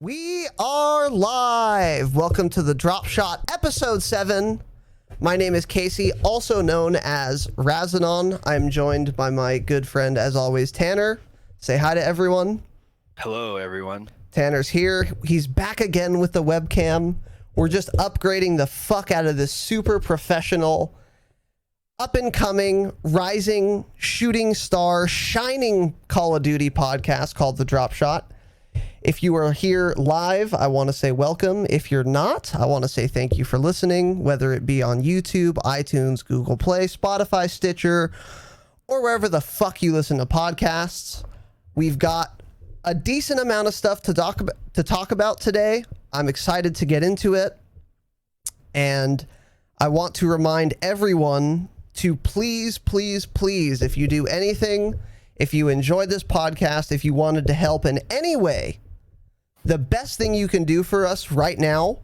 We are live. Welcome to the Dropshot episode 7. My name is Casey, also known as Razanon. I'm joined by my good friend, as always, Tanner. Say hi to everyone. Hello, everyone. Tanner's here. He's back again with the webcam. We're just upgrading the fuck out of this super professional, up-and-coming, rising, shooting star, shining Call of Duty podcast called the Dropshot. If you are here live, I want to say welcome. If you're not, I want to say thank you for listening, whether it be on YouTube, iTunes, Google Play, Spotify, Stitcher, or wherever the fuck you listen to podcasts. We've got a decent amount of stuff to talk about today. I'm excited to get into it. And I want to remind everyone to please, if you do anything, if you enjoyed this podcast, if you wanted to help in any way, the best thing you can do for us right now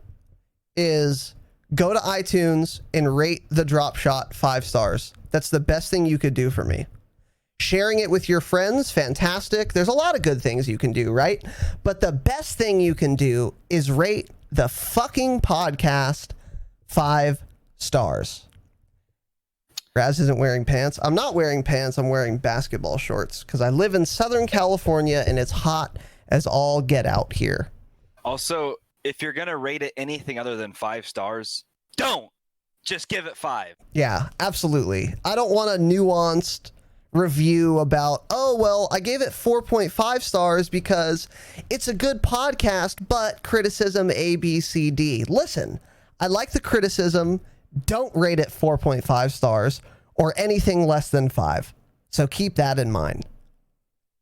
is go to iTunes and rate the Dropshot 5 stars. That's the best thing you could do for me. Sharing it with your friends, fantastic. There's a lot of good things you can do, right? But the best thing you can do is rate the fucking podcast 5 stars. Raz isn't wearing pants. I'm not wearing pants. I'm wearing basketball shorts because I live in Southern California and it's hot as all get out here. Also, if you're going to rate it anything other than 5 stars, don't. Just give it 5. Yeah, absolutely. I don't want a nuanced review about, oh, well, I gave it 4.5 stars because it's a good podcast, but criticism A, B, C, D. Listen, I like the criticism. Don't rate it 4.5 stars or anything less than 5. So keep that in mind.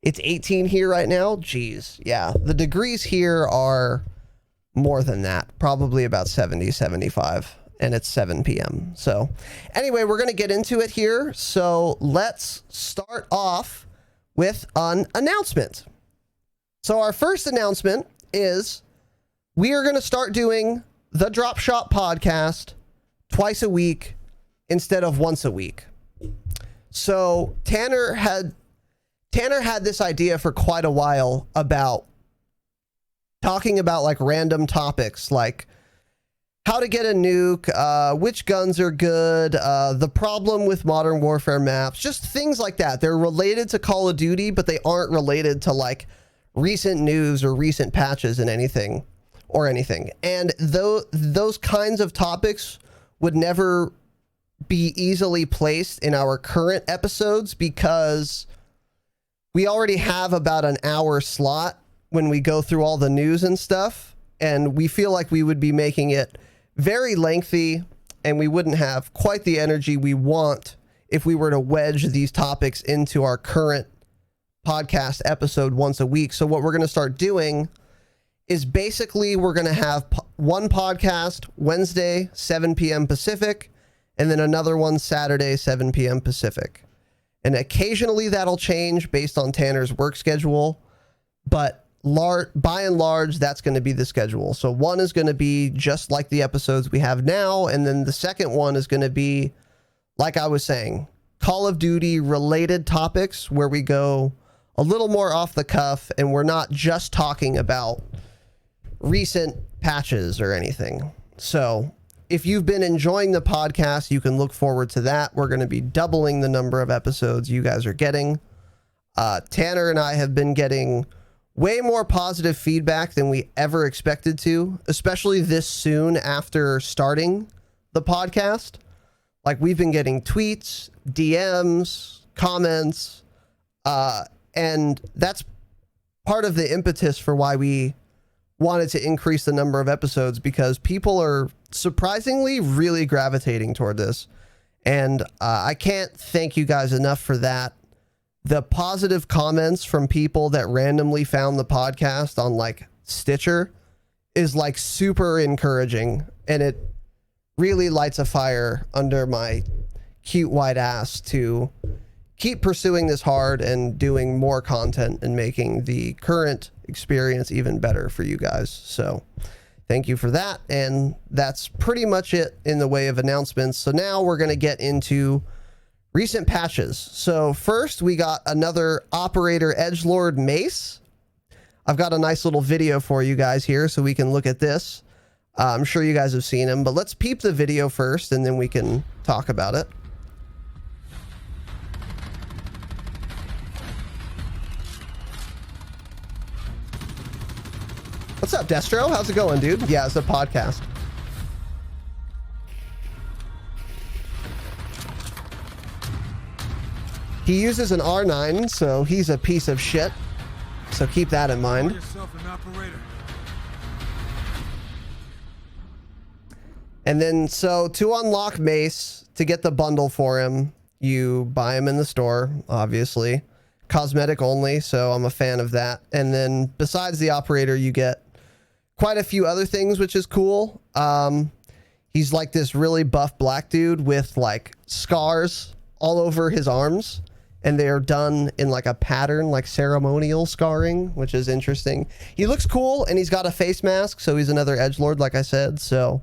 It's 18 here right now. Jeez. Yeah. The degrees here are more than that. Probably about 70, 75. And it's 7 p.m. So anyway, we're going to get into it here. So let's start off with an announcement. So our first announcement is we are going to start doing the Dropshot podcast twice a week instead of once a week. So Tanner had this idea for quite a while about talking about like random topics, like how to get a nuke, which guns are good, the problem with Modern Warfare maps, just things like that. They're related to Call of Duty, but they aren't related to like recent news or recent patches and anything. And those kinds of topics would never be easily placed in our current episodes because we already have about an hour slot when we go through all the news and stuff. And we feel like we would be making it very lengthy and we wouldn't have quite the energy we want if we were to wedge these topics into our current podcast episode once a week. So what we're going to start doing is basically we're going to have one podcast Wednesday, 7 p.m. Pacific, and then another one Saturday, 7 p.m. Pacific. And occasionally that'll change based on Tanner's work schedule, but by and large, that's going to be the schedule. So one is going to be just like the episodes we have now, and then the second one is going to be, like I was saying, Call of Duty related topics where we go a little more off the cuff and we're not just talking about recent patches or anything. So if you've been enjoying the podcast, you can look forward to that. We're going to be doubling the number of episodes you guys are getting. Tanner and I have been getting way more positive feedback than we ever expected to, especially this soon after starting the podcast. Like we've been getting tweets, DMs, comments, and that's part of the impetus for why we wanted to increase the number of episodes, because people are surprisingly really gravitating toward this. And I can't thank you guys enough for that. The positive comments from people that randomly found the podcast on like Stitcher is like super encouraging, and it really lights a fire under my cute white ass to keep pursuing this hard and doing more content and making the current experience even better for you guys. So thank you for that. And that's pretty much it in the way of announcements. So now we're going to get into recent patches. So first we got another operator edgelord Mace. I've got a nice little video for you guys here so we can look at this. I'm sure you guys have seen him, but let's peep the video first and then we can talk about it. What's up, Destro? How's it going, dude? Yeah, it's a podcast. He uses an R9, so he's a piece of shit. So keep that in mind. And then, so to unlock Mace, to get the bundle for him, you buy him in the store, obviously. Cosmetic only, so I'm a fan of that. And then besides the operator, you get quite a few other things, which is cool. He's like this really buff black dude with like scars all over his arms, and they're done in like a pattern, like ceremonial scarring, which is interesting. He looks cool, and he's got a face mask, so he's another edgelord, like I said. So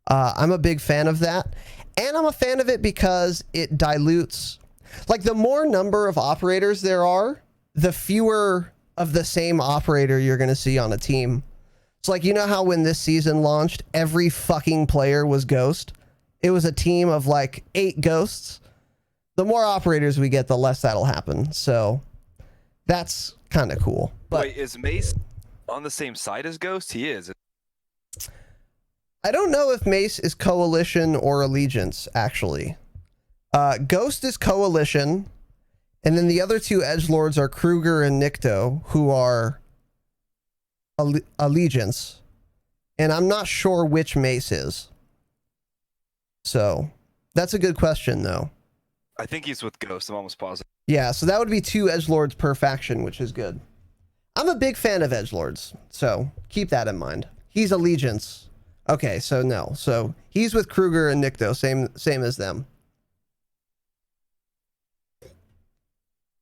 I'm a big fan of that, and I'm a fan of it because it dilutes. Like, the more number of operators there are, the fewer of the same operator you're going to see on a team. It's like, you know how when this season launched, every fucking player was Ghost? It was a team of like 8 Ghosts. The more operators we get, the less that'll happen. So that's kind of cool. But wait, is Mace on the same side as Ghost? He is. I don't know if Mace is Coalition or Allegiance, actually. Ghost is Coalition, and then the other 2 edgelords are Kruger and Nikto, who are Allegiance, and I'm not sure which Mace is. So that's a good question, though. I think he's with Ghost. I'm almost positive. Yeah, so that would be 2 edgelords per faction, which is good. I'm a big fan of edgelords, so keep that in mind. He's Allegiance. Okay, so no. So he's with Kruger and Nikto, same as them.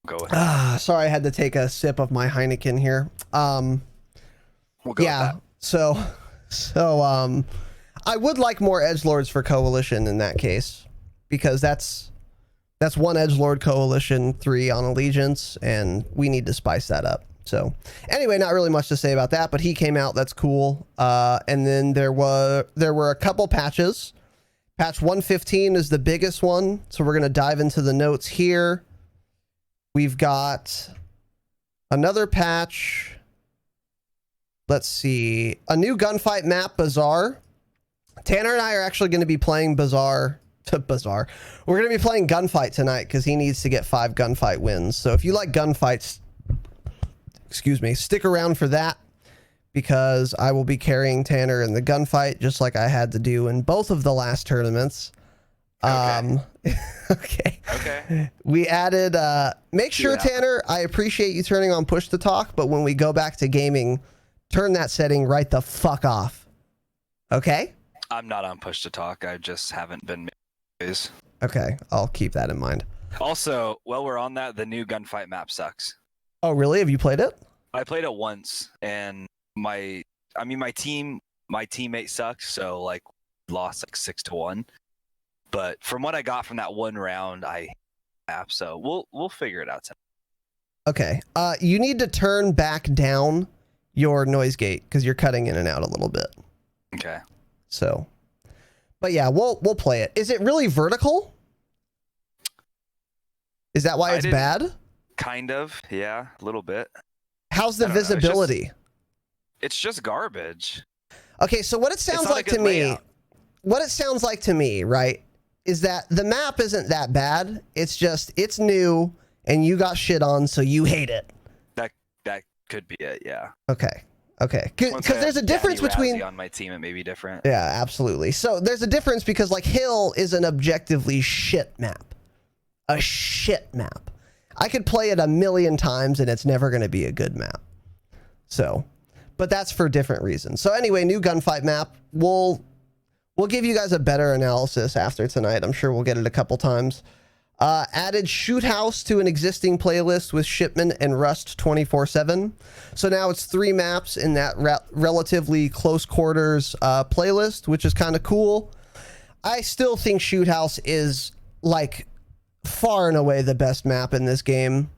Go ahead. Sorry, I had to take a sip of my Heineken here. We'll go yeah, with so I would like more edgelords for Coalition in that case, because that's 1 edgelord Coalition, 3 on Allegiance, and we need to spice that up. So anyway, not really much to say about that, but he came out. That's cool. And then there were a couple patches. Patch 115 is the biggest one, so we're going to dive into the notes here. We've got another patch. Let's see. A new gunfight map, Bazaar. Tanner and I are actually going to be playing Bazaar. We're going to be playing Gunfight tonight because he needs to get 5 gunfight wins. So if you like gunfights, stick around for that, because I will be carrying Tanner in the gunfight just like I had to do in both of the last tournaments. Okay. We added, make sure, Tanner, I appreciate you turning on push to talk, but when we go back to gaming, turn that setting right the fuck off. Okay? I'm not on push to talk. I just haven't been. Okay, I'll keep that in mind. Also, while we're on that, the new gunfight map sucks. Oh, really? Have you played it? I played it once, and my teammate sucks, so like lost like 6-1. But from what I got from that one round, so we'll figure it out tonight. Okay. You need to turn back down your noise gate because you're cutting in and out a little bit. Okay. So, but yeah, we'll play it. Is it really vertical? Is that why it's bad? Kind of, yeah, a little bit. How's the visibility? It's just garbage. Okay, so what it sounds like to me, right, is that the map isn't that bad. It's just, it's new and you got shit on, so you hate it. That could be it, yeah. Okay. Because there's a difference between on my team, it may be different. Yeah, absolutely. So there's a difference because like Hill is an objectively shit map. A shit map. I could play it a million times and it's never going to be a good map. So, but that's for different reasons. So anyway, new gunfight map. We'll give you guys a better analysis after tonight. I'm sure we'll get it a couple times. Added Shoot House to an existing playlist with Shipment and Rust 24/7. So now it's 3 maps in that relatively close quarters playlist, which is kind of cool. I still think Shoot House is like far and away the best map in this game.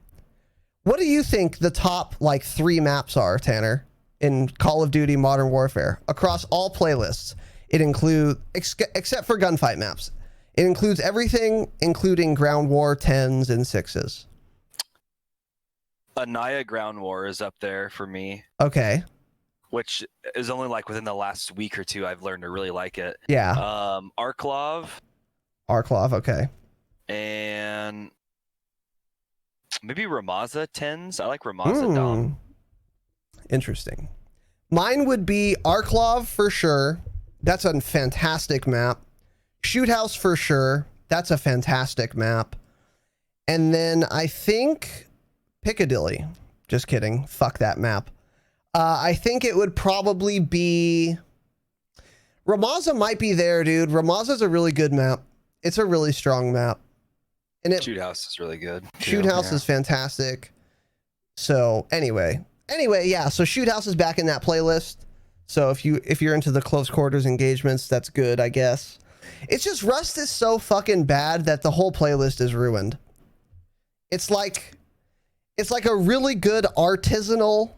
What do you think the top like 3 maps are, Tanner, in Call of Duty Modern Warfare across all playlists? It includes, except for gunfight maps, it includes everything, including ground war 10s and 6s. Anaya Ground War is up there for me. Okay. Which is only like within the last week or two I've learned to really like it. Yeah. Arklov. Okay. And maybe Ramaza 10s. I like Ramaza Dom. Interesting. Mine would be Arklov for sure. That's a fantastic map. Shoot House for sure. That's a fantastic map. And then I think Piccadilly. Just kidding. Fuck that map. I think it would probably be... Ramaza might be there, dude. Ramaza's a really good map. It's a really strong map. And Shoot House is really good. Shoot House is fantastic. So anyway, yeah. So Shoot House is back in that playlist. So if you're into the close quarters engagements, that's good, I guess. It's just Rust is so fucking bad that the whole playlist is ruined. It's like a really good artisanal.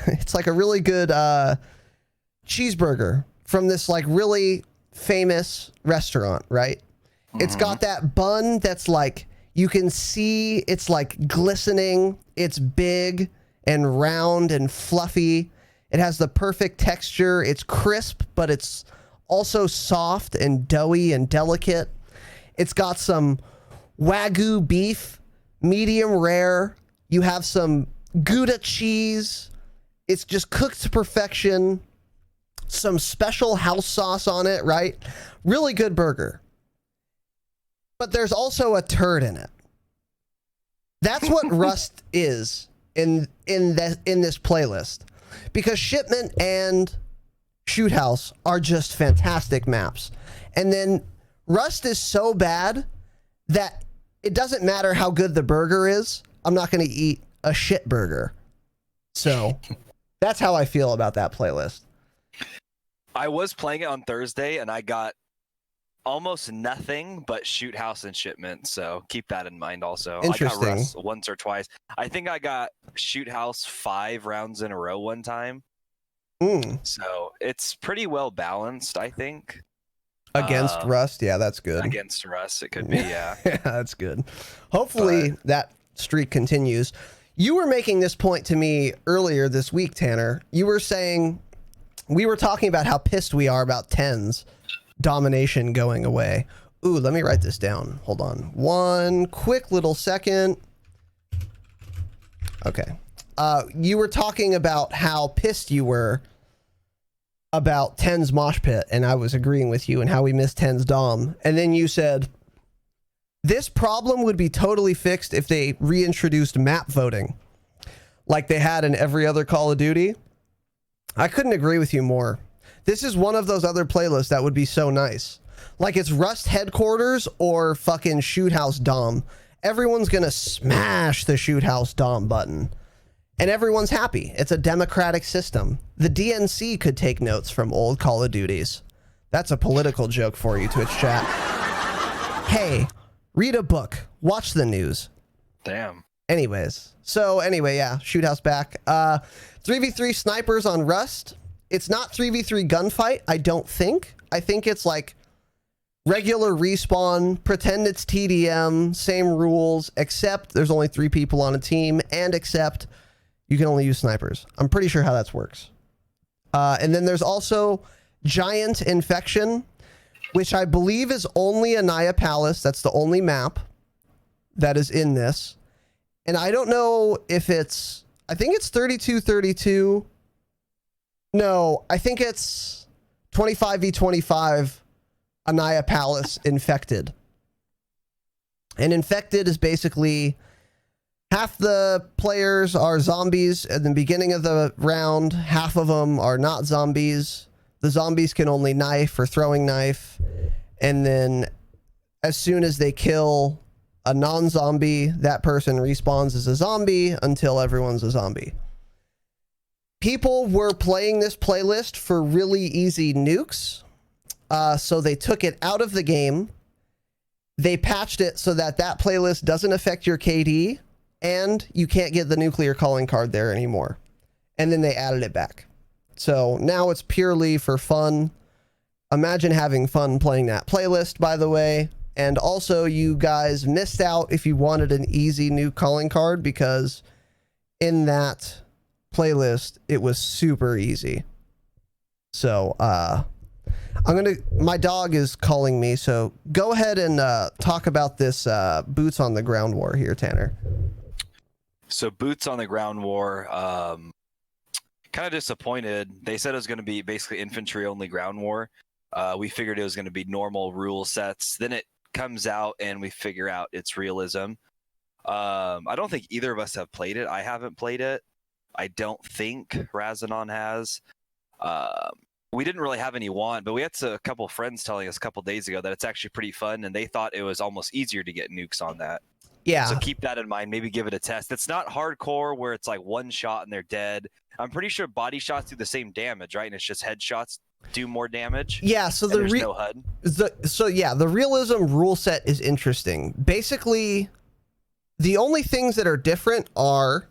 It's like a really good cheeseburger from this like really famous restaurant, right? It's got that bun that's like, you can see it's like glistening. It's big and round and fluffy. It has the perfect texture. It's crisp, but it's also soft and doughy and delicate. It's got some Wagyu beef, medium rare. You have some Gouda cheese. It's just cooked to perfection. Some special house sauce on it, right? Really good burger. But there's also a turd in it. That's what Rust is in this playlist. Because Shipment and Shoot House are just fantastic maps. And then Rust is so bad that it doesn't matter how good the burger is. I'm not going to eat a shit burger. So that's how I feel about that playlist. I was playing it on Thursday and I got almost nothing but Shoot House and Shipment, so keep that in mind also. Interesting. I got Rust once or twice. I think I got Shoot House 5 rounds in a row one time. So it's pretty well balanced, I think. Against Rust, yeah, that's good. Against Rust, it could be, yeah. Yeah, that's good. Hopefully that streak continues. You were making this point to me earlier this week, Tanner. You were saying, we were talking about how pissed we are about 10s domination going away. Ooh, let me write this down. Hold on. One quick little second. Okay. You were talking about how pissed you were about 10's mosh pit, and I was agreeing with you and how we missed 10's dom. And then you said, this problem would be totally fixed if they reintroduced map voting like they had in every other Call of Duty. I couldn't agree with you more. This is one of those other playlists that would be so nice. Like it's Rust headquarters or fucking Shoot House dom. Everyone's gonna smash the Shoot House dom button. And everyone's happy. It's a democratic system. The DNC could take notes from old Call of Duties. That's a political joke for you, Twitch chat. Hey, read a book. Watch the news. Damn. Anyways. So anyway, yeah, Shoot House back. 3v3 snipers on Rust. It's not 3v3 gunfight, I don't think. I think it's like regular respawn, pretend it's TDM, same rules, except there's only 3 people on a team, and except you can only use snipers. I'm pretty sure how that works. And then there's also Giant Infection, which I believe is only Anaya Palace. That's the only map that is in this. And I don't know if it's... I think it's 32-32. No, I think it's 25v25 Anaya Palace Infected. And Infected is basically... half the players are zombies at the beginning of the round. Half of them are not zombies. The zombies can only knife or throwing knife. And then as soon as they kill a non-zombie, that person respawns as a zombie until everyone's a zombie. People were playing this playlist for really easy nukes. So they took it out of the game they patched it so that that playlist doesn't affect your KD and you can't get the nuclear calling card there anymore. And then they added it back. So now it's purely for fun. Imagine having fun playing that playlist, by the way. And also, you guys missed out if you wanted an easy new calling card, because in that playlist, it was super easy. So, my dog is calling me, so go ahead and talk about this boots on the ground war here, Tanner. So boots on the ground war, kind of disappointed. They said it was going to be basically infantry only ground war. We figured it was going to be normal rule sets. Then it comes out and we figure out it's realism. I don't think either of us have played it. I haven't played it. I don't think Razanon has. We didn't really have any want, but we had a couple friends telling us a couple days ago that it's actually pretty fun, and they thought it was almost easier to get nukes on that. Yeah. So keep that in mind. Maybe give it a test. It's not hardcore where it's like one shot and they're dead. I'm pretty sure body shots do the same damage, right? And it's just headshots do more damage. Yeah. So there's no HUD. The realism rule set is interesting. Basically, the only things that are different are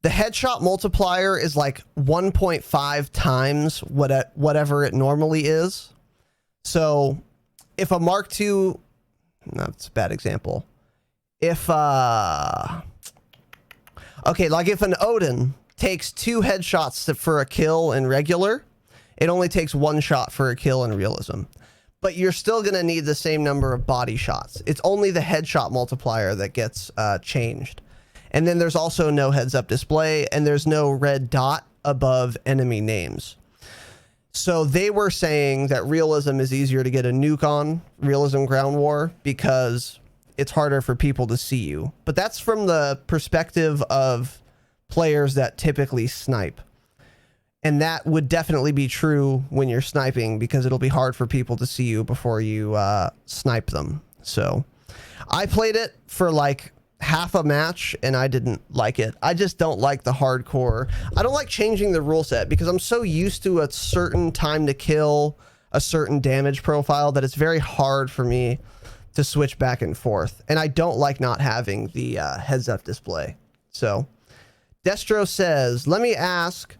the headshot multiplier is like 1.5 times whatever it normally is. So if a Mark II, that's a bad example. If like if an Odin takes 2 headshots for a kill in regular, it only takes 1 shot for a kill in realism. But you're still going to need the same number of body shots. It's only the headshot multiplier that gets changed. And then there's also no heads-up display, and there's no red dot above enemy names. So they were saying that realism is easier to get a nuke on, realism ground war, because it's harder for people to see you. But that's from the perspective of players that typically snipe. And that would definitely be true when you're sniping, because it'll be hard for people to see you before you snipe them. So I played it for like half a match and I didn't like it. I just don't like the hardcore. I don't like changing the rule set because I'm so used to a certain time to kill, a certain damage profile, that it's very hard for me to switch back and forth. And I don't like not having the heads up display. So Destro says, let me ask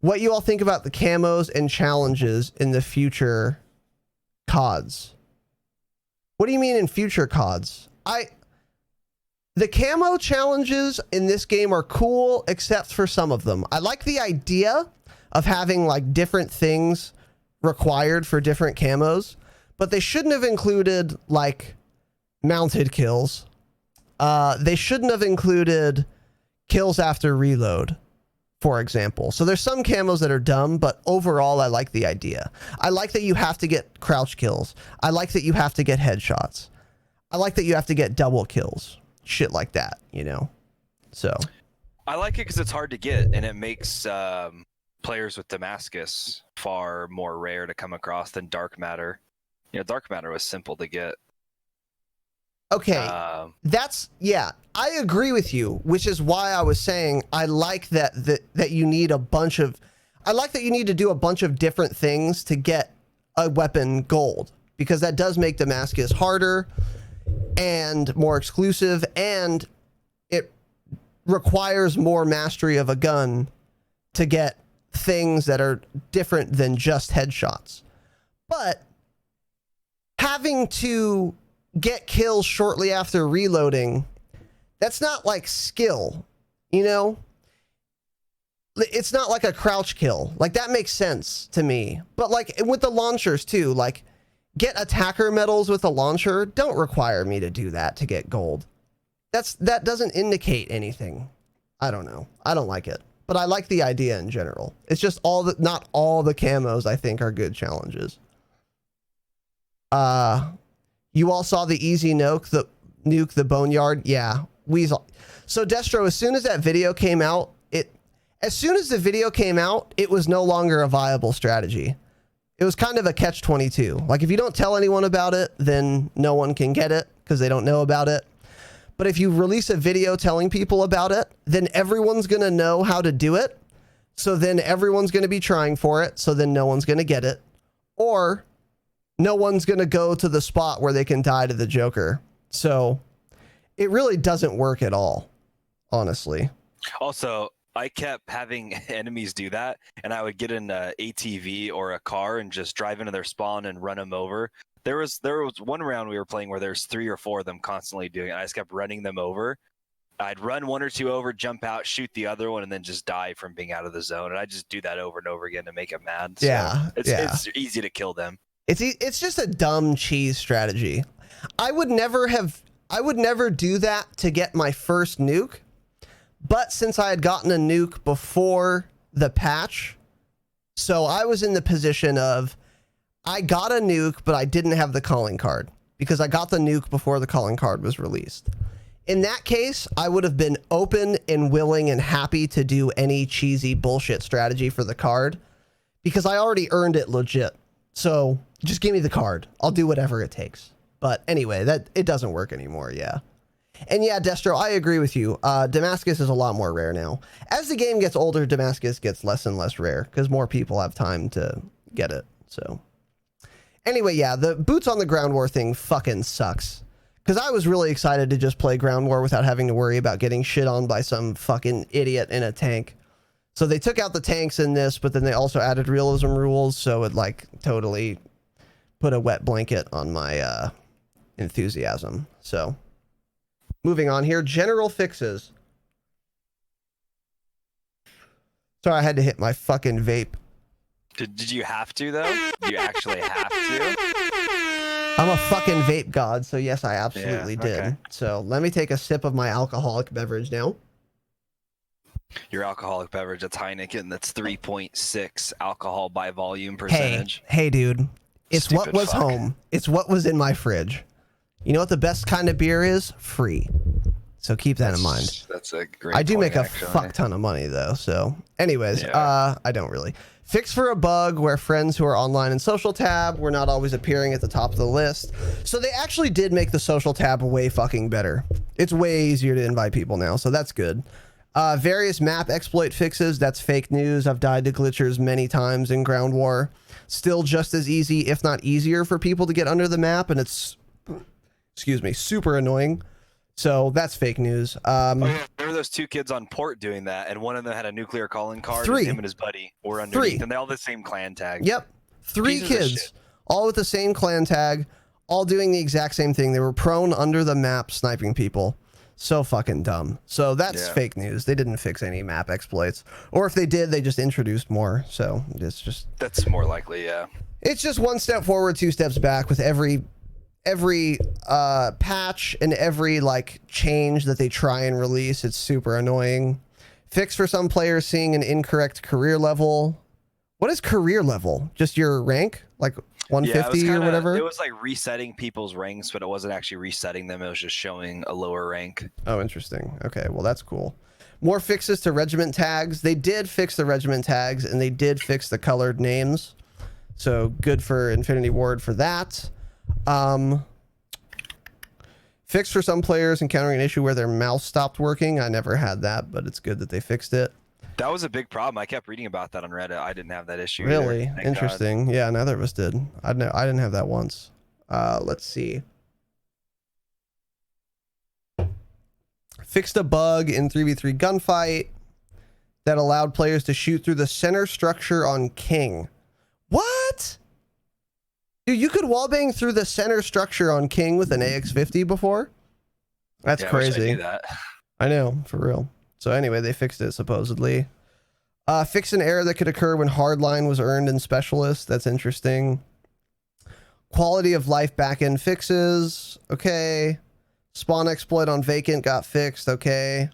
what you all think about the camos and challenges in the future CODs. What do you mean in future CODs? The camo challenges in this game are cool, except for some of them. I like the idea of having like different things required for different camos, but they shouldn't have included like mounted kills. They shouldn't have included kills after reload, for example. So there's some camos that are dumb, but overall I like the idea. I like that you have to get crouch kills. I like that you have to get headshots. I like that you have to get double kills. Shit like that, you know? So I like it because it's hard to get, and it makes players with Damascus far more rare to come across than Dark Matter. You know, Dark Matter was simple to get. Okay, yeah, I agree with you, which is why I was saying I like that you need a bunch of, I like that you need to do a bunch of different things to get a weapon gold, because that does make Damascus harder and more exclusive, and it requires more mastery of a gun to get things that are different than just headshots. But having to get kills shortly after reloading, that's not like skill, you know? It's not like a crouch kill. Like, that makes sense to me. But like with the launchers too, like get attacker medals with a launcher don't require me to do that to get gold. That doesn't indicate anything. I don't know. I don't like it, but I like the idea in general. It's just not all the camos I think are good challenges. You all saw the easy nuke the boneyard. Yeah. Weasel. So Destro, as soon as that video came out, as soon as the video came out, it was no longer a viable strategy. It was kind of a catch-22. Like, if you don't tell anyone about it, then no one can get it because they don't know about it. But if you release a video telling people about it, then everyone's going to know how to do it. So then everyone's going to be trying for it. So then no one's going to get it. Or no one's going to go to the spot where they can die to the Joker. So it really doesn't work at all, honestly. Also, I kept having enemies do that, and I would get in a ATV or a car and just drive into their spawn and run them over. There was one round we were playing where there's 3 or 4 of them constantly doing it. I just kept running them over. I'd run 1 or 2 over, jump out, shoot the other one, and then just die from being out of the zone. And I just do that over and over again to make them mad. So it's easy to kill them. It's just a dumb cheese strategy. I would never do that to get my first nuke. But since I had gotten a nuke before the patch, so I was in the position of I got a nuke, but I didn't have the calling card because I got the nuke before the calling card was released. In that case, I would have been open and willing and happy to do any cheesy bullshit strategy for the card because I already earned it legit. So just give me the card. I'll do whatever it takes. But anyway, that it doesn't work anymore. Yeah. And yeah, Destro, I agree with you. Damascus is a lot more rare now. As the game gets older, Damascus gets less and less rare because more people have time to get it. So anyway, yeah, the boots on the ground war thing fucking sucks. Because I was really excited to just play ground war without having to worry about getting shit on by some fucking idiot in a tank. So they took out the tanks in this, but then they also added realism rules. So it like totally put a wet blanket on my enthusiasm. So moving on here, general fixes. Sorry, I had to hit my fucking vape. Did you have to, though? You actually have to? I'm a fucking vape god, so yes, I absolutely did. Okay. So let me take a sip of my alcoholic beverage now. Your alcoholic beverage, that's Heineken. That's 3.6 alcohol by volume percentage. Hey, dude. It's Stupid what was fuck. home. It's what was in my fridge. You know what the best kind of beer is? Free. So keep that in mind. That's a great I do point, make a actually. fuck ton of money, though. So anyways, Yeah. I don't really. Fix for a bug where friends who are online in social tab were not always appearing at the top of the list. So they actually did make the social tab way fucking better. It's way easier to invite people now, so that's good. Various map exploit fixes, that's fake news. I've died to glitchers many times in Ground War. Still just as easy, if not easier, for people to get under the map, and it's, excuse me, super annoying. So that's fake news. Oh, yeah. There were those 2 kids on port doing that, and one of them had a nuclear calling card. 3. And him and his buddy were underneath, 3. and they all had the same clan tag. Yep. 3 Pieces of kids, shit. all with the same clan tag, all doing the exact same thing. They were prone under the map sniping people. So fucking dumb. So that's fake news. They didn't fix any map exploits. Or if they did, they just introduced more. So it's just... That's more likely, yeah. It's just 1 step forward, 2 steps back with every patch and every like change that they try and release. It's super annoying. Fix for some players seeing an incorrect career level. What is career level? Just your rank? Like 150 or whatever? It was like resetting people's ranks, but it wasn't actually resetting them. It was just showing a lower rank. Oh, interesting. Okay, well, that's cool. More fixes to regiment tags. They did fix the regiment tags, and they did fix the colored names. So good for Infinity Ward for that. Fix for some players encountering an issue where their mouse stopped working. I never had that, but it's good that they fixed it. That was a big problem. I kept reading about that on Reddit. I didn't have that issue. Really? Either. Thank Interesting. God. Yeah, neither of us did. I didn't have that once. Let's see. Fixed a bug in 3v3 gunfight that allowed players to shoot through the center structure on King. What? Dude, you could wallbang through the center structure on King with an AX50 before? That's crazy. I wish I knew that. I know, for real. So anyway, they fixed it supposedly. Fixed an error that could occur when hardline was earned in specialist. That's interesting. Quality of life backend fixes. Okay. Spawn exploit on vacant got fixed. Okay.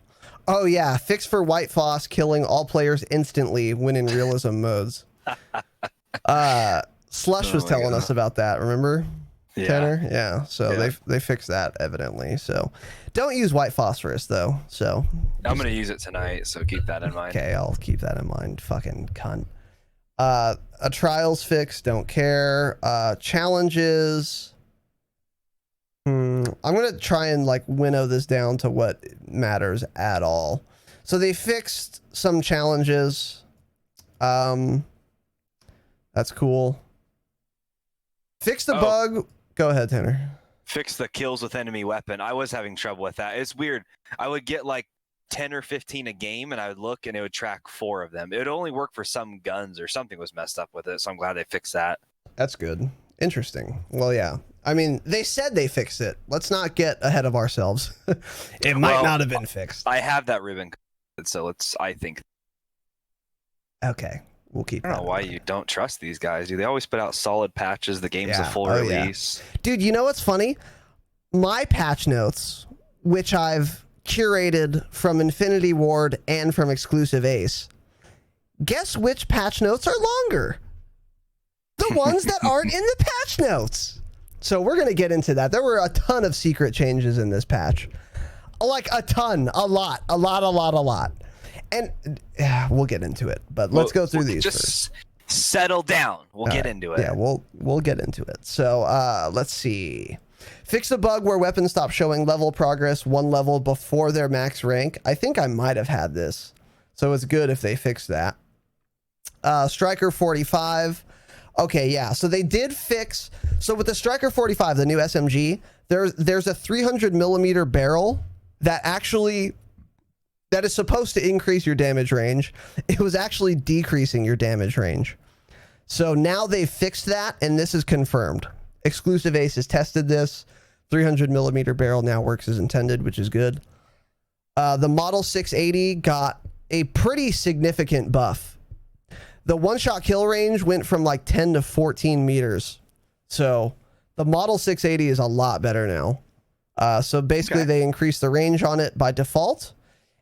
Oh yeah, fix for White Foss killing all players instantly when in realism modes. Slush was telling us about that, remember? Yeah. Tanner? Yeah. So they fixed that evidently. So don't use white phosphorus though. So I'm gonna use it tonight, so keep that in mind. okay, I'll keep that in mind. Fucking cunt. A trials fix, don't care. Challenges. I'm gonna try and like winnow this down to what matters at all. So they fixed some challenges. That's cool. Fix the bug. Go ahead, Tanner. Fix the kills with enemy weapon. I was having trouble with that. It's weird. I would get like 10 or 15 a game, and I would look, and it would track 4 of them. It would only work for some guns, or something was messed up with it, so I'm glad they fixed that. That's good. Interesting. Well, yeah. I mean, they said they fixed it. Let's not get ahead of ourselves. It might not have been fixed. I have that ribbon, so I think. Okay. We'll keep I don't know why you don't trust these guys. They always put out solid patches. The game's a full release. Yeah. Dude, you know what's funny? My patch notes, which I've curated from Infinity Ward and from Exclusive Ace, guess which patch notes are longer? The ones that aren't in the patch notes. So we're going to get into that. There were a ton of secret changes in this patch. Like a ton, a lot. And we'll get into it, but let's go through these just first. Settle down. We'll get into it. Yeah, we'll get into it. So let's see. Fix the bug where weapons stop showing level progress 1 level before their max rank. I think I might have had this, so it's good if they fix that. Striker 45. Okay, yeah. So they did fix. So with the Striker 45, the new SMG, there's a 300 millimeter barrel that is supposed to increase your damage range. It was actually decreasing your damage range. So now they've fixed that, and this is confirmed. Exclusive Ace has tested this. 300 millimeter barrel now works as intended, which is good. The Model 680 got a pretty significant buff. The one-shot kill range went from like 10 to 14 meters. So the Model 680 is a lot better now. So basically they increased the range on it by default.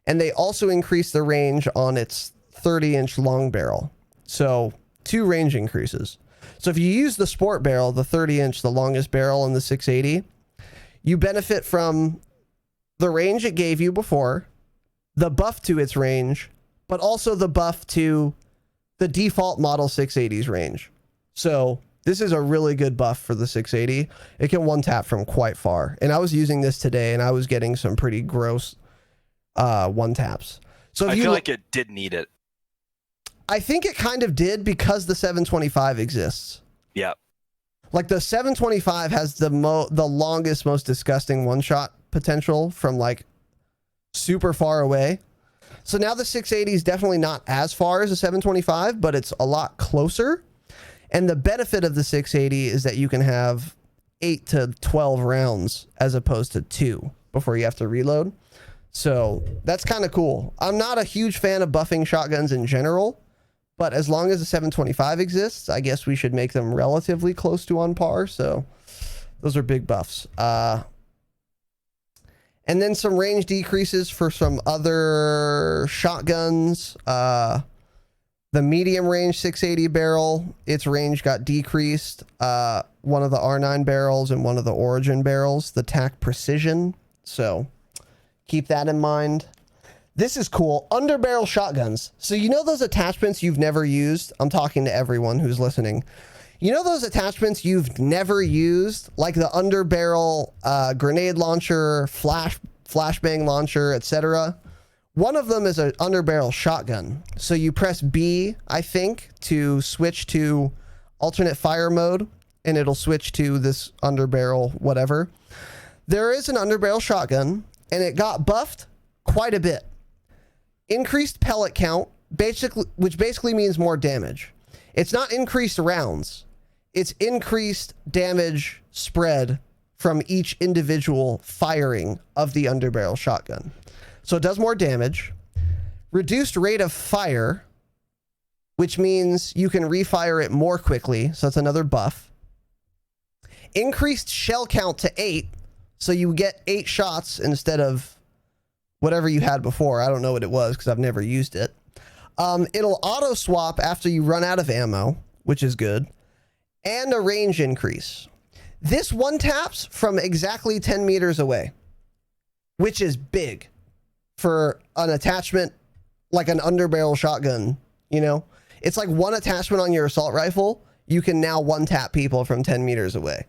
And they also increased the range on its 30-inch long barrel. So 2 range increases. So if you use the sport barrel, the 30-inch, the longest barrel in the 680, you benefit from the range it gave you before, the buff to its range, but also the buff to the default Model 680's range. So this is a really good buff for the 680. It can one-tap from quite far. And I was using this today, and I was getting some pretty gross one taps. So I feel like it did need it. I think it kind of did because the 725 exists. Yep. Like the 725 has the longest, most disgusting one-shot potential from like super far away. So now the 680 is definitely not as far as the 725, but it's a lot closer. And the benefit of the 680 is that you can have 8 to 12 rounds as opposed to 2 before you have to reload. So that's kind of cool. I'm not a huge fan of buffing shotguns in general, but as long as the 725 exists, I guess we should make them relatively close to on par. So those are big buffs. And then some range decreases for some other shotguns. The medium range 680 barrel, its range got decreased. One of the R9 barrels and one of the Origin barrels, the TAC Precision. So keep that in mind. This is cool. Underbarrel shotguns. So you know those attachments you've never used? I'm talking to everyone who's listening. You know those attachments you've never used? Like the underbarrel grenade launcher, flashbang launcher, etc. One of them is an underbarrel shotgun. So you press B, I think, to switch to alternate fire mode, and it'll switch to this underbarrel whatever. There is an underbarrel shotgun, and it got buffed quite a bit. Increased pellet count, which basically means more damage. It's not increased rounds. It's increased damage spread from each individual firing of the underbarrel shotgun. So it does more damage. Reduced rate of fire, which means you can refire it more quickly. So that's another buff. Increased shell count to 8. So you get 8 shots instead of whatever you had before. I don't know what it was because I've never used it. It'll auto swap after you run out of ammo, which is good. And a range increase. This one taps from exactly 10 meters away, which is big for an attachment like an underbarrel shotgun. You know, it's like one attachment on your assault rifle. You can now one tap people from 10 meters away.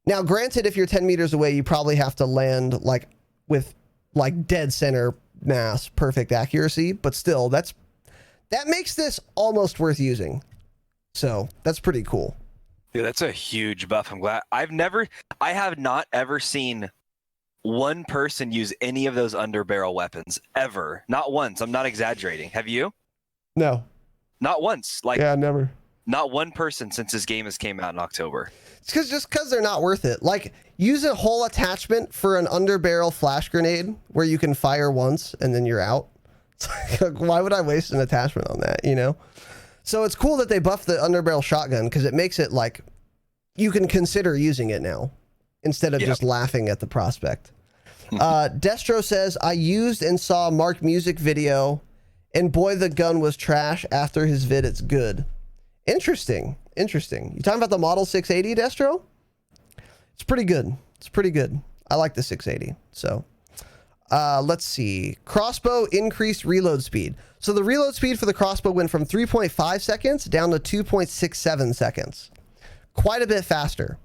Now, granted, if you're 10 meters away, you probably have to land like with like dead center mass, perfect accuracy, but still that makes this almost worth using. So that's pretty cool. Dude, that's a huge buff. I'm glad. I have not ever seen one person use any of those underbarrel weapons ever. Not once. I'm not exaggerating. Have you? No. Not once. Like, Yeah, never. not one person since this game has came out in October. It's just because they're not worth it. Like, use a whole attachment for an underbarrel flash grenade where you can fire once and then you're out. Like, why would I waste an attachment on that, you know? So it's cool that they buffed the underbarrel shotgun because it makes it like you can consider using it now instead of just laughing at the prospect. Destro says, I used and saw a Mark Music video, and boy, the gun was trash. After his vid, it's good. Interesting. You talking about the Model 680, Destro? It's pretty good. I like the 680. So let's see. Crossbow increased reload speed. So the reload speed for the crossbow went from 3.5 seconds down to 2.67 seconds. Quite a bit faster.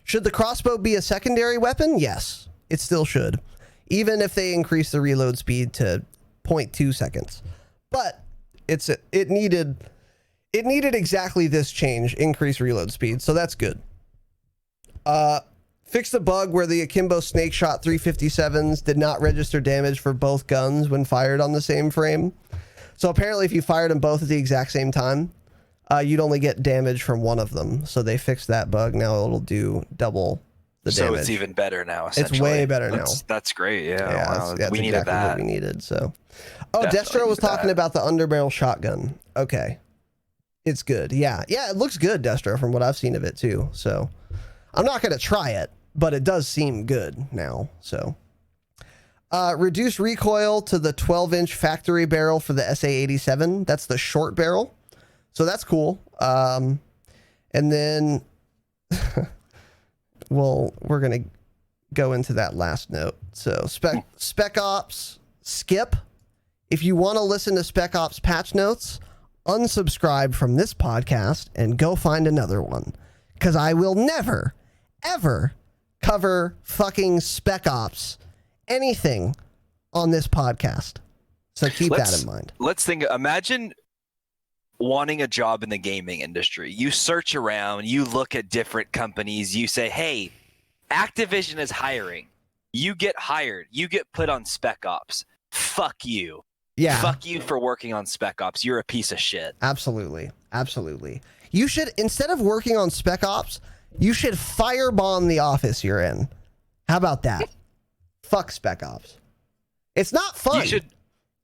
Should the crossbow be a secondary weapon? Yes, it still should. Even if they increase the reload speed to 0.2 seconds. But it needed exactly this change, increase reload speed. So that's good. Fixed the bug where the Akimbo Snake Shot 357s did not register damage for both guns when fired on the same frame. So apparently if you fired them both at the exact same time, you'd only get damage from one of them. So they fixed that bug. Now it'll do double the damage. So it's even better now, essentially. It's way better now. That's great. Yeah. Wow. That's we needed exactly that. what we needed. So, oh, Definitely Destro was talking about the underbarrel shotgun. Okay. It's good. Yeah, it looks good, Destro, from what I've seen of it too. So I'm not going to try it, but it does seem good now. So reduce recoil to the 12-inch factory barrel for the SA-87. That's the short barrel. So that's cool. And then we're going to go into that last note. So Spec Ops skip. If you want to listen to Spec Ops patch notes, unsubscribe from this podcast and go find another one, because I will never, ever cover fucking Spec Ops anything on this podcast. So keep that in mind. Let's think. Imagine wanting a job in the gaming industry. You search around, you look at different companies, you say, hey, Activision is hiring. You get hired. You get put on Spec Ops. Fuck you. Yeah. Fuck you for working on Spec Ops. You're a piece of shit. Absolutely. You should, instead of working on Spec Ops, you should firebomb the office you're in. How about that? Fuck Spec Ops. It's not fun.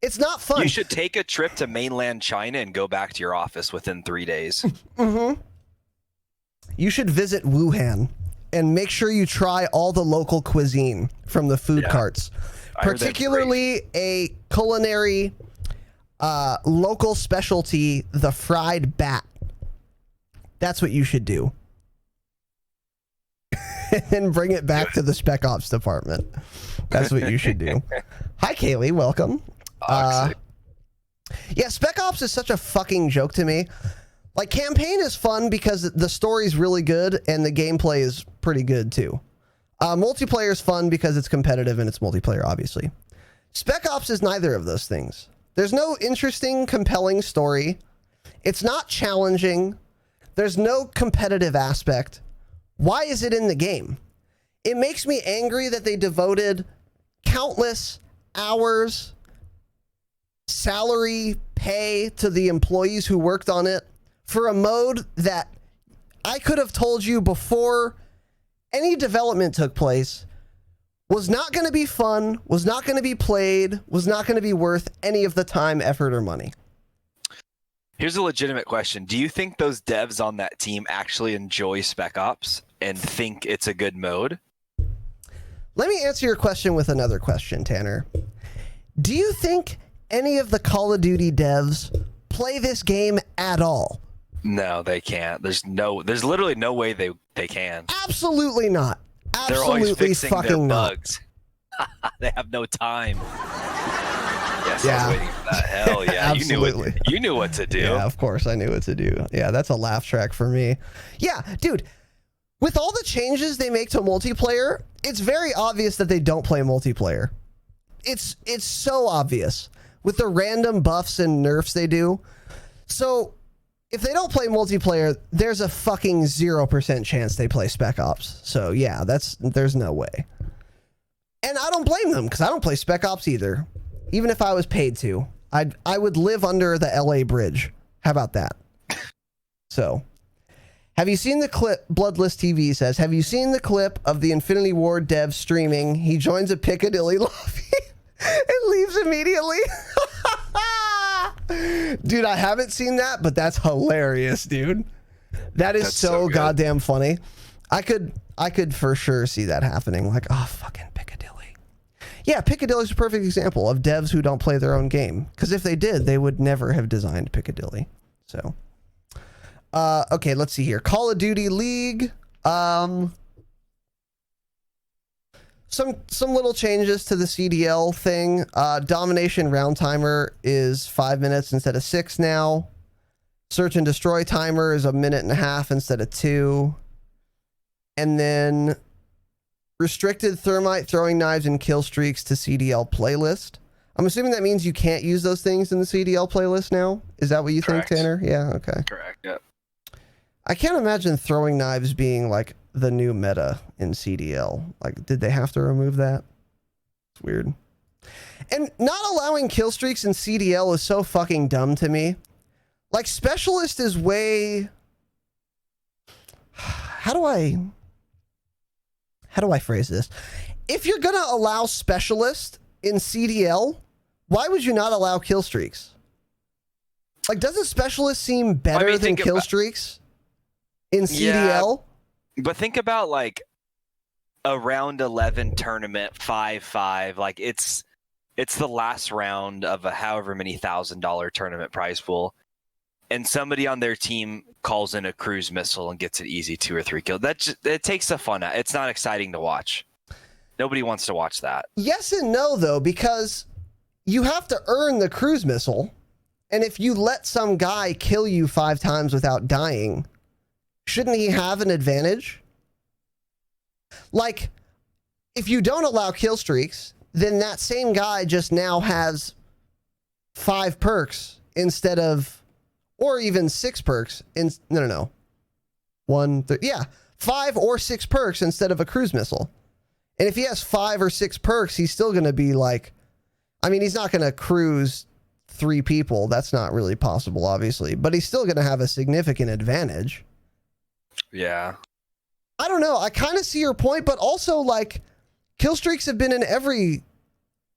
It's not fun. You should take a trip to mainland China and go back to your office within 3 days. Mm-hmm. You should visit Wuhan and make sure you try all the local cuisine from the food carts. Particularly a culinary local specialty, the fried bat. That's what you should do. And bring it back to the Spec Ops department. That's what you should do. Hi, Kaylee. Welcome. Yeah, Spec Ops is such a fucking joke to me. Like, campaign is fun because the story's really good and the gameplay is pretty good too. Multiplayer is fun because it's competitive and it's multiplayer, obviously. Spec Ops is neither of those things. There's no interesting, compelling story. It's not challenging. There's no competitive aspect. Why is it in the game? It makes me angry that they devoted countless hours, salary, pay to the employees who worked on it for a mode that I could have told you before any development took place was not going to be fun, was not going to be played, was not going to be worth any of the time, effort, or money. Here's a legitimate question. Do you think those devs on that team actually enjoy Spec Ops and think it's a good mode? Let me answer your question with another question, Tanner. Do you think any of the Call of Duty devs play this game at all? No, they can't. There's literally no way they can. Absolutely not. Absolutely. They're always fixing fucking their bugs. They have no time. Yes, yeah. I was waiting for that. Hell yeah. Absolutely. You knew what to do. Yeah, of course I knew what to do. Yeah, that's a laugh track for me. Yeah, dude, with all the changes they make to multiplayer, it's very obvious that they don't play multiplayer. It's so obvious with the random buffs and nerfs they do. So if they don't play multiplayer, there's a fucking 0% chance they play Spec Ops. So yeah, there's no way. And I don't blame them because I don't play Spec Ops either. Even if I was paid to, I would live under the LA bridge. How about that? So, have you seen the clip? Bloodless TV says, have you seen the clip of the Infinity Ward dev streaming? He joins a Piccadilly lobby and leaves immediately. Dude, I haven't seen that, but that's hilarious, dude. That's so goddamn funny. I could for sure see that happening. Like, oh, fucking Piccadilly. Yeah, Piccadilly's a perfect example of devs who don't play their own game. Because if they did, they would never have designed Piccadilly. So, okay, let's see here. Call of Duty League. Some little changes to the CDL thing. Domination round timer is 5 minutes instead of 6 now. Search and destroy timer is 1.5 minutes instead of 2. And then restricted thermite, throwing knives, and kill streaks to CDL playlist. I'm assuming that means you can't use those things in the CDL playlist now. Is that what you think, Tanner? Yeah, okay. Correct, yeah. I can't imagine throwing knives being like the new meta in CDL. Like, did they have to remove that? It's weird. And not allowing kill streaks in CDL is so fucking dumb to me. Like, specialist is way... How do I phrase this? If you're gonna allow specialist in CDL, why would you not allow kill streaks? Like, doesn't specialist seem better than kill streaks in CDL? Yeah, but think about like a round 11 tournament 5-5. Like it's the last round of a however many $1,000 tournament prize pool, and somebody on their team calls in a cruise missile and gets an easy 2 or 3 kill. It takes the fun out. It's not exciting to watch. Nobody wants to watch that. Yes and no, though, because you have to earn the cruise missile. And if you let some guy kill you 5 times without dying, shouldn't he have an advantage? Like, if you don't allow kill streaks, then that same guy just now has 5 perks instead of, or even 6 perks. No. 5 or 6 perks instead of a cruise missile. And if he has 5 or 6 perks, he's still going to be like, I mean, he's not going to cruise 3 people. That's not really possible, obviously. But he's still going to have a significant advantage. Yeah. I don't know. I kind of see your point, but also, like, kill streaks have been in every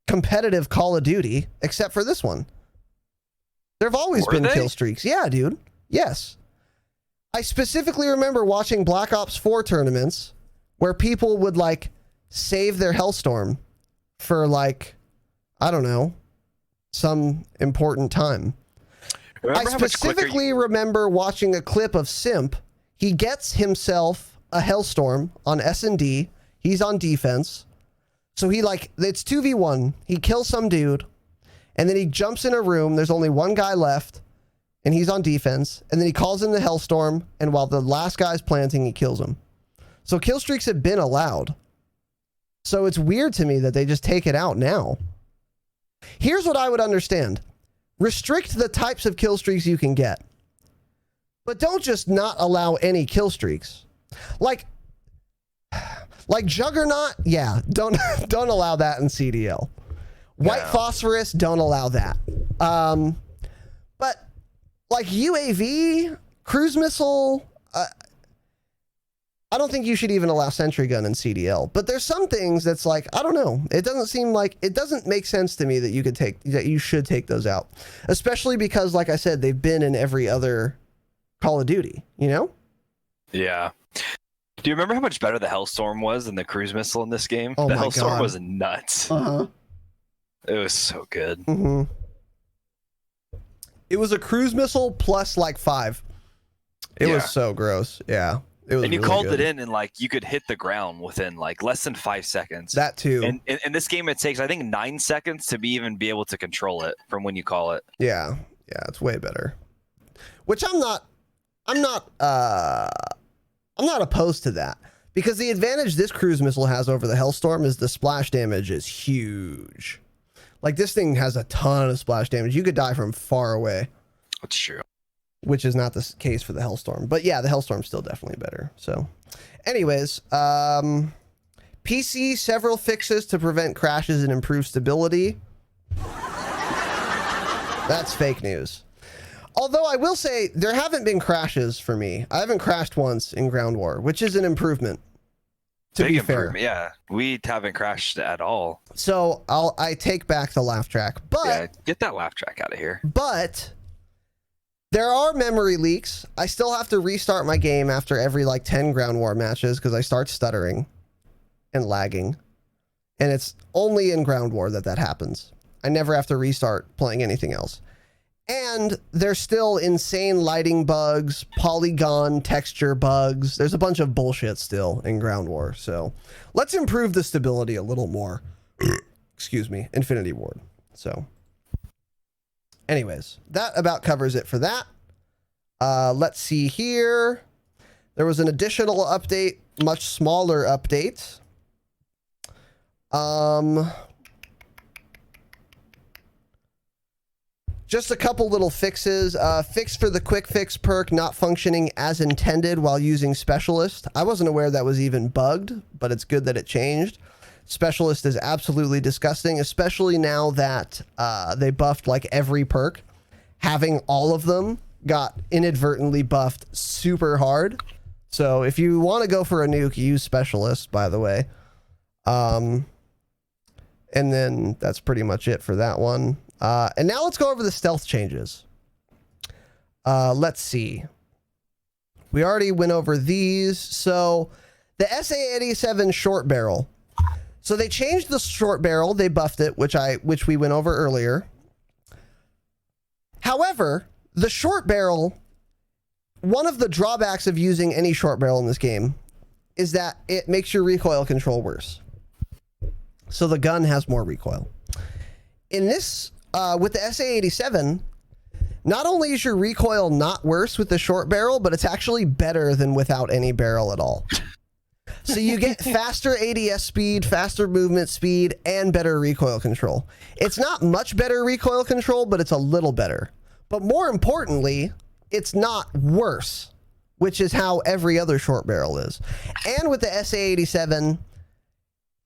competitive Call of Duty except for this one. There have always been kill streaks. Yeah, dude. Yes. I specifically remember watching Black Ops 4 tournaments where people would, like, save their Hellstorm for, like, I don't know, some important time. I specifically remember watching a clip of Simp. He gets himself a Hellstorm on S&D. He's on defense. So he, like, it's 2v1. He kills some dude, and then he jumps in a room. There's only one guy left, and he's on defense. And then he calls in the Hellstorm, and while the last guy's planting, he kills him. So kill streaks have been allowed. So it's weird to me that they just take it out now. Here's what I would understand. Restrict the types of kill streaks you can get. But don't just not allow any kill streaks. Like Juggernaut, yeah, don't allow that in CDL. White Phosphorus, don't allow that. But like UAV, cruise missile, I don't think you should even allow sentry gun in CDL. But there's some things that's like, I don't know. It doesn't make sense to me that you should take those out. Especially because, like I said, they've been in every other Call of Duty, you know? Yeah. Do you remember how much better the Hellstorm was than the cruise missile in this game? Oh the my Hellstorm God. was nuts. Uh-huh. It was so good. Mm-hmm. It was a cruise missile plus like 5. It was so gross. Yeah. It was and you really called good. it in and like you could hit the ground within like less than 5 seconds. That too. And in this game it takes I think 9 seconds to be able to control it from when you call it. Yeah. Yeah, it's way better. Which I'm not opposed to that, because the advantage this cruise missile has over the Hellstorm is the splash damage is huge. Like, this thing has a ton of splash damage. You could die from far away. That's true. which is not the case for the Hellstorm. But yeah, the Hellstorm's still definitely better. So anyways, PC, several fixes to prevent crashes and improve stability. That's fake news. Although I will say there haven't been crashes for me. I haven't crashed once in Ground War, which is an improvement. To be fair, yeah, we haven't crashed at all. So I take back the laugh track, but yeah, get that laugh track out of here. But there are memory leaks. I still have to restart my game after every like 10 Ground War matches because I start stuttering and lagging, and it's only in Ground War that happens. I never have to restart playing anything else. And there's still insane lighting bugs, polygon texture bugs. There's a bunch of bullshit still in Ground War. So let's improve the stability a little more. Excuse me, Infinity Ward. So anyways, that about covers it for that. Let's see here. There was an additional update, much smaller update. Just a couple little fixes. Fix for the quick fix perk not functioning as intended while using specialist. I wasn't aware that was even bugged, but it's good that it changed. Specialist is absolutely disgusting, especially now that they buffed like every perk. Having all of them got inadvertently buffed super hard. So if you want to go for a nuke, use specialist, by the way. And then that's pretty much it for that one. And now let's go over the stealth changes. Let's see. We already went over these. So the SA-87 short barrel. So they changed the short barrel. They buffed it, which we went over earlier. However, the short barrel, one of the drawbacks of using any short barrel in this game is that it makes your recoil control worse. So the gun has more recoil. In this, with the SA-87, not only is your recoil not worse with the short barrel, but it's actually better than without any barrel at all. So you get faster ADS speed, faster movement speed, and better recoil control. It's not much better recoil control, but it's a little better. But more importantly, it's not worse, which is how every other short barrel is. And with the SA-87,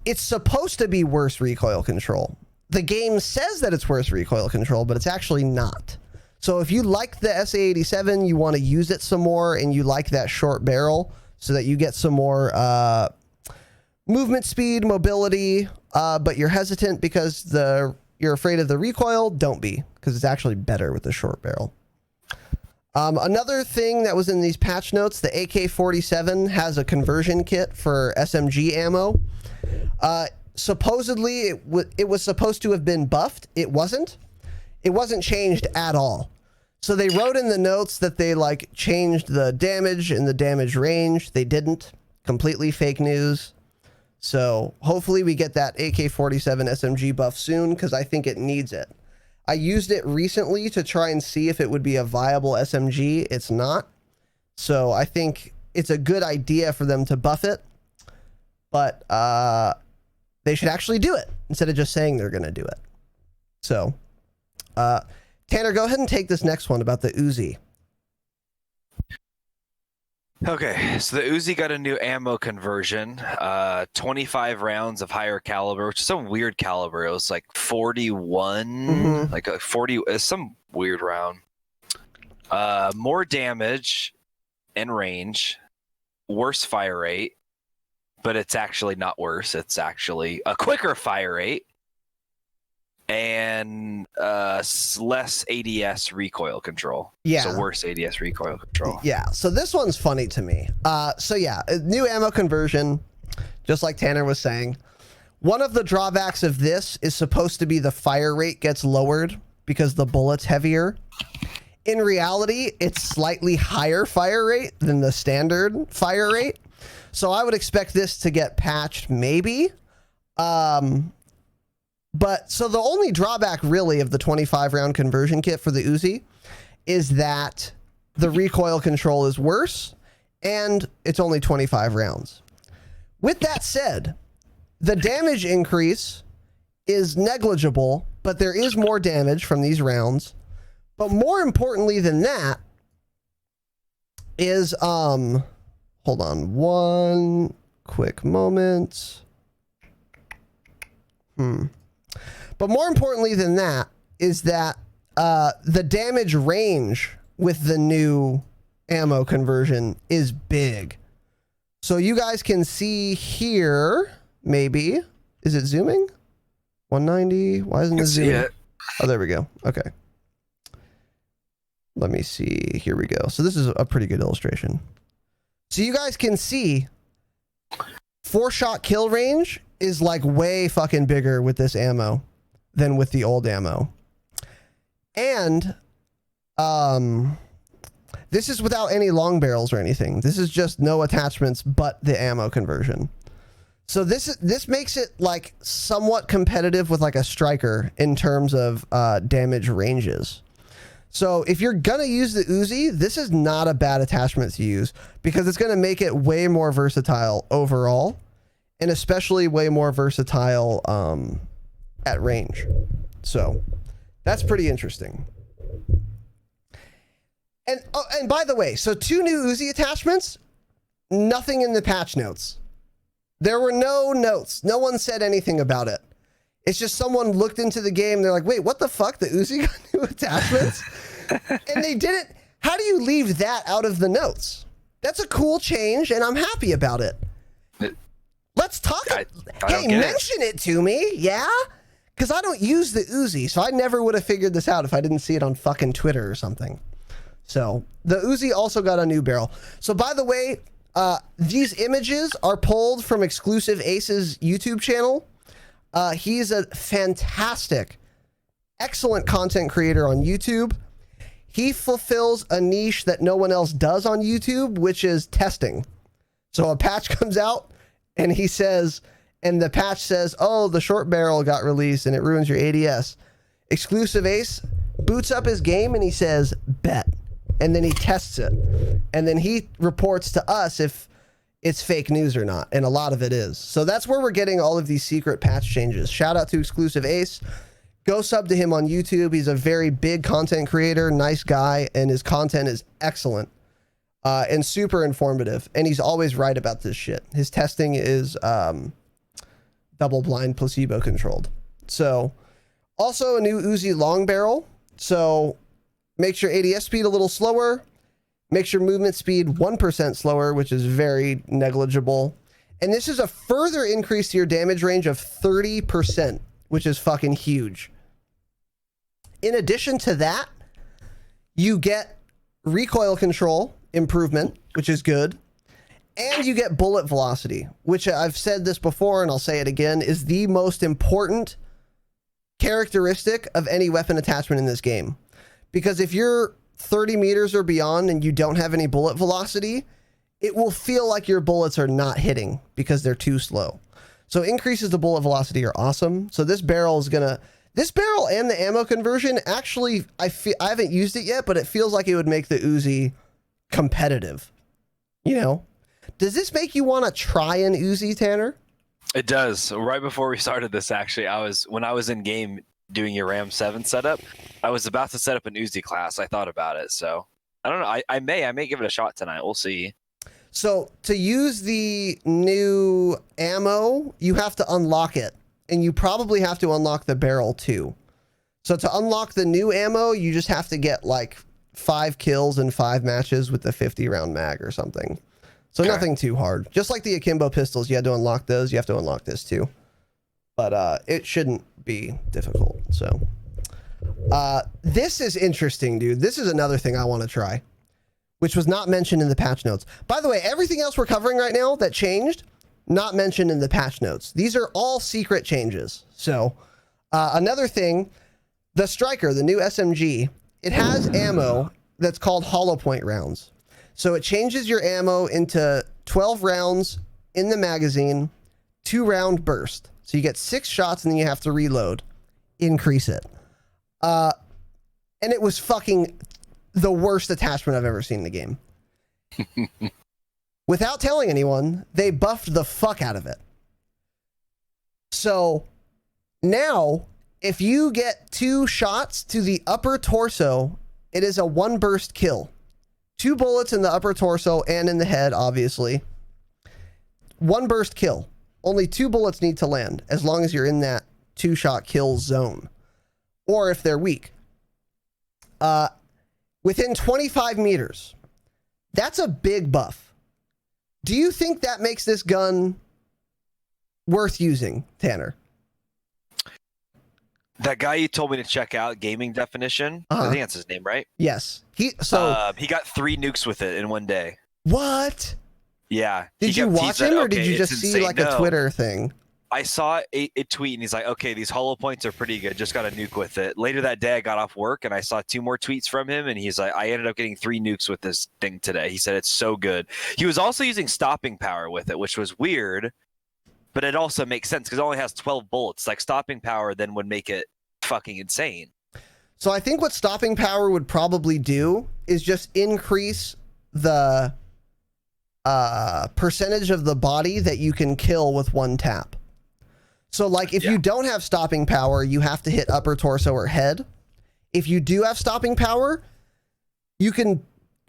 it's supposed to be worse recoil control. The game says that it's worse recoil control, but it's actually not. So if you like the SA-87, you want to use it some more, and you like that short barrel so that you get some more movement speed, mobility, but you're hesitant because you're afraid of the recoil, don't be, because it's actually better with the short barrel. Another thing that was in these patch notes, the AK-47 has a conversion kit for SMG ammo. Supposedly it was supposed to have been buffed. It wasn't. It wasn't changed at all. So they wrote in the notes that they like changed the damage and the damage range. They didn't. Completely fake news. So hopefully we get that AK-47 SMG buff soon, because I think it needs it. I used it recently to try and see if it would be a viable SMG. It's not. So I think it's a good idea for them to buff it. But they should actually do it instead of just saying they're going to do it. So, Tanner, go ahead and take this next one about the Uzi. Okay, so the Uzi got a new ammo conversion, 25 rounds of higher caliber, which is some weird caliber. It was like 41, like a 40, some weird round. More damage and range, worse fire rate, but it's actually not worse. It's actually a quicker fire rate and less ADS recoil control. Yeah. So worse ADS recoil control. Yeah. So this one's funny to me. So yeah, new ammo conversion, just like Tanner was saying. One of the drawbacks of this is supposed to be the fire rate gets lowered because the bullet's heavier. In reality, it's slightly higher fire rate than the standard fire rate. So I would expect this to get patched maybe. But so the only drawback really of the 25 round conversion kit for the Uzi is that the recoil control is worse and it's only 25 rounds. With that said, the damage increase is negligible, but there is more damage from these rounds. But more importantly than that, is hold on one quick moment. But more importantly than that is that the damage range with the new ammo conversion is big. So you guys can see here, maybe. Is it zooming? 190. Why isn't it zooming? Oh, there we go. Okay. Let me see. Here we go. So this is a pretty good illustration. So you guys can see 4-shot kill range is like way fucking bigger with this ammo than with the old ammo. And this is without any long barrels or anything. This is just no attachments but the ammo conversion. So this makes it like somewhat competitive with like a striker in terms of damage ranges. So if you're gonna use the Uzi, this is not a bad attachment to use because it's gonna make it way more versatile overall, and especially way more versatile at range. So that's pretty interesting. And by the way, so 2 new Uzi attachments, nothing in the patch notes. There were no notes. No one said anything about it. It's just someone looked into the game. They're like, wait, what the fuck? The Uzi got new attachments? And they didn't. How do you leave that out of the notes? That's a cool change, and I'm happy about it. Let's talk. Hey, mention it to me. Yeah? Because I don't use the Uzi, so I never would have figured this out if I didn't see it on fucking Twitter or something. So the Uzi also got a new barrel. So by the way, these images are pulled from Exclusive Ace's YouTube channel. He's a fantastic, excellent content creator on YouTube. He fulfills a niche that no one else does on YouTube, which is testing. So a patch comes out and he says, and the patch says, oh, the short barrel got released and it ruins your ADS. Exclusive Ace boots up his game and he says, bet. And then he tests it. And then he reports to us if it's fake news or not. And a lot of it is. So that's where we're getting all of these secret patch changes. Shout out to Exclusive Ace. Go sub to him on YouTube. He's a very big content creator, nice guy, and his content is excellent and super informative. And he's always right about this shit. His testing is double-blind, placebo-controlled. So, also a new Uzi long barrel. So, makes your ADS speed a little slower. Makes your movement speed 1% slower, which is very negligible. And this is a further increase to your damage range of 30%, which is fucking huge. In addition to that, you get recoil control improvement, which is good. And you get bullet velocity, which I've said this before and I'll say it again, is the most important characteristic of any weapon attachment in this game. Because if you're 30 meters or beyond and you don't have any bullet velocity, it will feel like your bullets are not hitting because they're too slow. So increases the bullet velocity are awesome. So this barrel is gonna, this barrel and the ammo conversion, actually, I haven't used it yet, but it feels like it would make the Uzi competitive. You know? Does this make you want to try an Uzi, Tanner? It does. So right before we started this, actually, when I was in game doing your RAM 7 setup, I was about to set up an Uzi class. I thought about it. So I don't know. I may give it a shot tonight. We'll see. So to use the new ammo, you have to unlock it. And you probably have to unlock the barrel too. So to unlock the new ammo, you just have to get like 5 kills in 5 matches with the 50 round mag or something. So nothing too hard. Just like the akimbo pistols, you had to unlock those. You have to unlock this too. But it shouldn't be difficult. So this is interesting, dude. This is another thing I want to try, which was not mentioned in the patch notes. By the way, everything else we're covering right now that changed, not mentioned in the patch notes. These are all secret changes. So another thing, the Striker, the new SMG, it has ammo that's called hollow point rounds. So it changes your ammo into 12 rounds in the magazine, 2-round burst. So you get 6 shots and then you have to reload. Increase it. And it was fucking the worst attachment I've ever seen in the game. Without telling anyone, they buffed the fuck out of it. So now, if you get 2 shots to the upper torso, it is a 1 burst kill. 2 bullets in the upper torso and in the head, obviously. 1 burst kill. Only 2 bullets need to land as long as you're in that 2-shot kill zone. Or if they're weak. Within 25 meters. That's a big buff. Do you think that makes this gun worth using, Tanner? That guy you told me to check out, Gaming Definition. I think that's his name, right? Yes. He got 3 nukes with it in one day. What? Yeah. Did you watch him, or did you just see like a Twitter thing? I saw a tweet, and he's like, okay, these hollow points are pretty good. Just got a nuke with it. Later that day, I got off work, and I saw 2 more tweets from him, and he's like, I ended up getting 3 nukes with this thing today. He said it's so good. He was also using stopping power with it, which was weird, but it also makes sense because it only has 12 bullets. Like, stopping power then would make it fucking insane. So I think what stopping power would probably do is just increase the percentage of the body that you can kill with 1 tap. So like if you don't have stopping power, you have to hit upper torso or head. If you do have stopping power, you can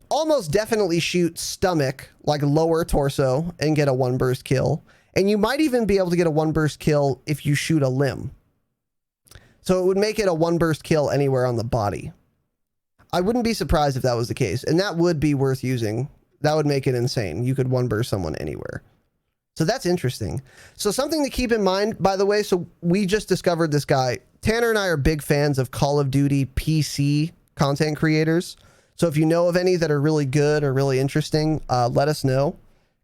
almost definitely shoot stomach, like lower torso, and get a 1 burst kill. And you might even be able to get a 1 burst kill if you shoot a limb. So it would make it a 1 burst kill anywhere on the body. I wouldn't be surprised if that was the case. And that would be worth using. That would make it insane. You could 1 burst someone anywhere. So that's interesting. So something to keep in mind, by the way, so we just discovered this guy. Tanner and I are big fans of Call of Duty PC content creators. So if you know of any that are really good or really interesting, let us know,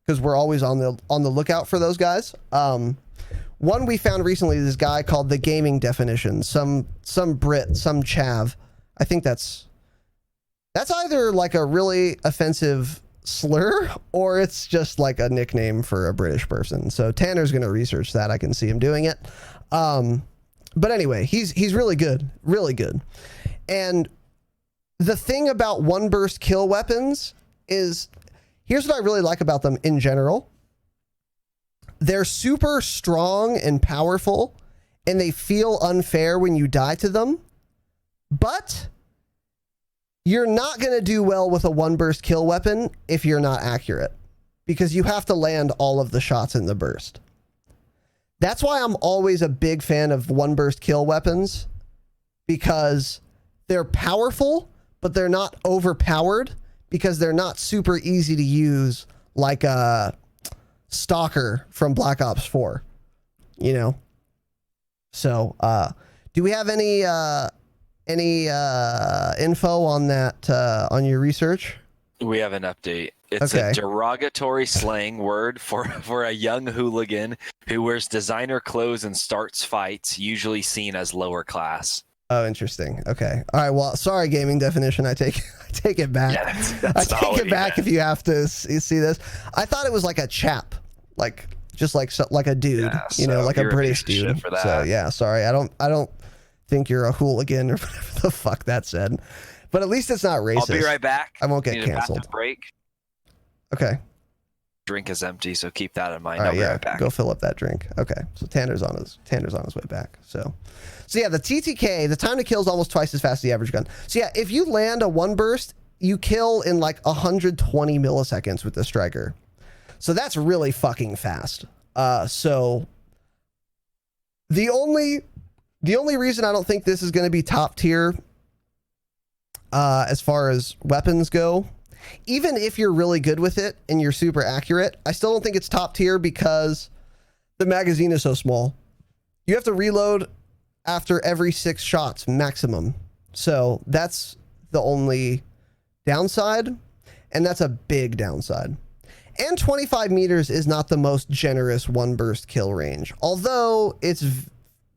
because we're always on the lookout for those guys. One we found recently, this guy called The Gaming Definition, some Brit, some chav. I think that's either like a really offensive slur or it's just like a nickname for a British person. So Tanner's going to research that. I can see him doing it. But anyway, he's really good, really good. And the thing about 1 burst kill weapons is, here's what I really like about them in general. They're super strong and powerful, and they feel unfair when you die to them, but you're not going to do well with a 1 burst kill weapon if you're not accurate, because you have to land all of the shots in the burst. That's why I'm always a big fan of 1 burst kill weapons, because they're powerful, but they're not overpowered, because they're not super easy to use like a Stalker from Black Ops 4, you know? So, do we have any info on that, on your research? We have an update. It's a derogatory slang word for a young hooligan who wears designer clothes and starts fights, usually seen as lower class. Oh, interesting. Okay. All right. Well, sorry, Gaming Definition. I take it back. Yeah, I take it back if you have to see this. I thought it was like a chap, like just like a dude, you know, like a British dude. For that. So yeah, sorry. I don't think you're a hooligan or whatever the fuck that said, but at least it's not racist. I'll be right back. I won't get canceled. Break. Okay. Drink is empty, so keep that in mind. All right, I'll be right back. Go fill up that drink. Okay. So Tanner's on his way back. So yeah, the TTK, the time to kill is almost twice as fast as the average gun. So yeah, if you land a 1 burst, you kill in like 120 milliseconds with the striker. So that's really fucking fast. So the only reason I don't think this is going to be top tier as far as weapons go, even if you're really good with it and you're super accurate, I still don't think it's top tier because the magazine is so small. You have to reload after every 6 shots maximum. So that's the only downside, and that's a big downside. And 25 meters is not the most generous 1 burst kill range, although it's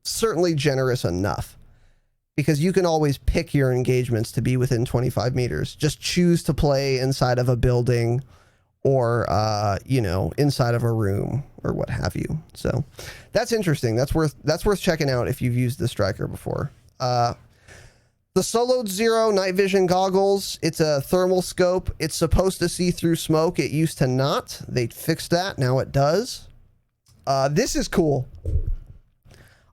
certainly generous enough, because you can always pick your engagements to be within 25 meters. Just choose to play inside of a building or, you know, inside of a room or what have you. So that's interesting. That's worth checking out if you've used the striker before. The Soloed Zero night vision goggles, it's a thermal scope. It's supposed to see through smoke. It used to not. They fixed that. Now it does. This is cool.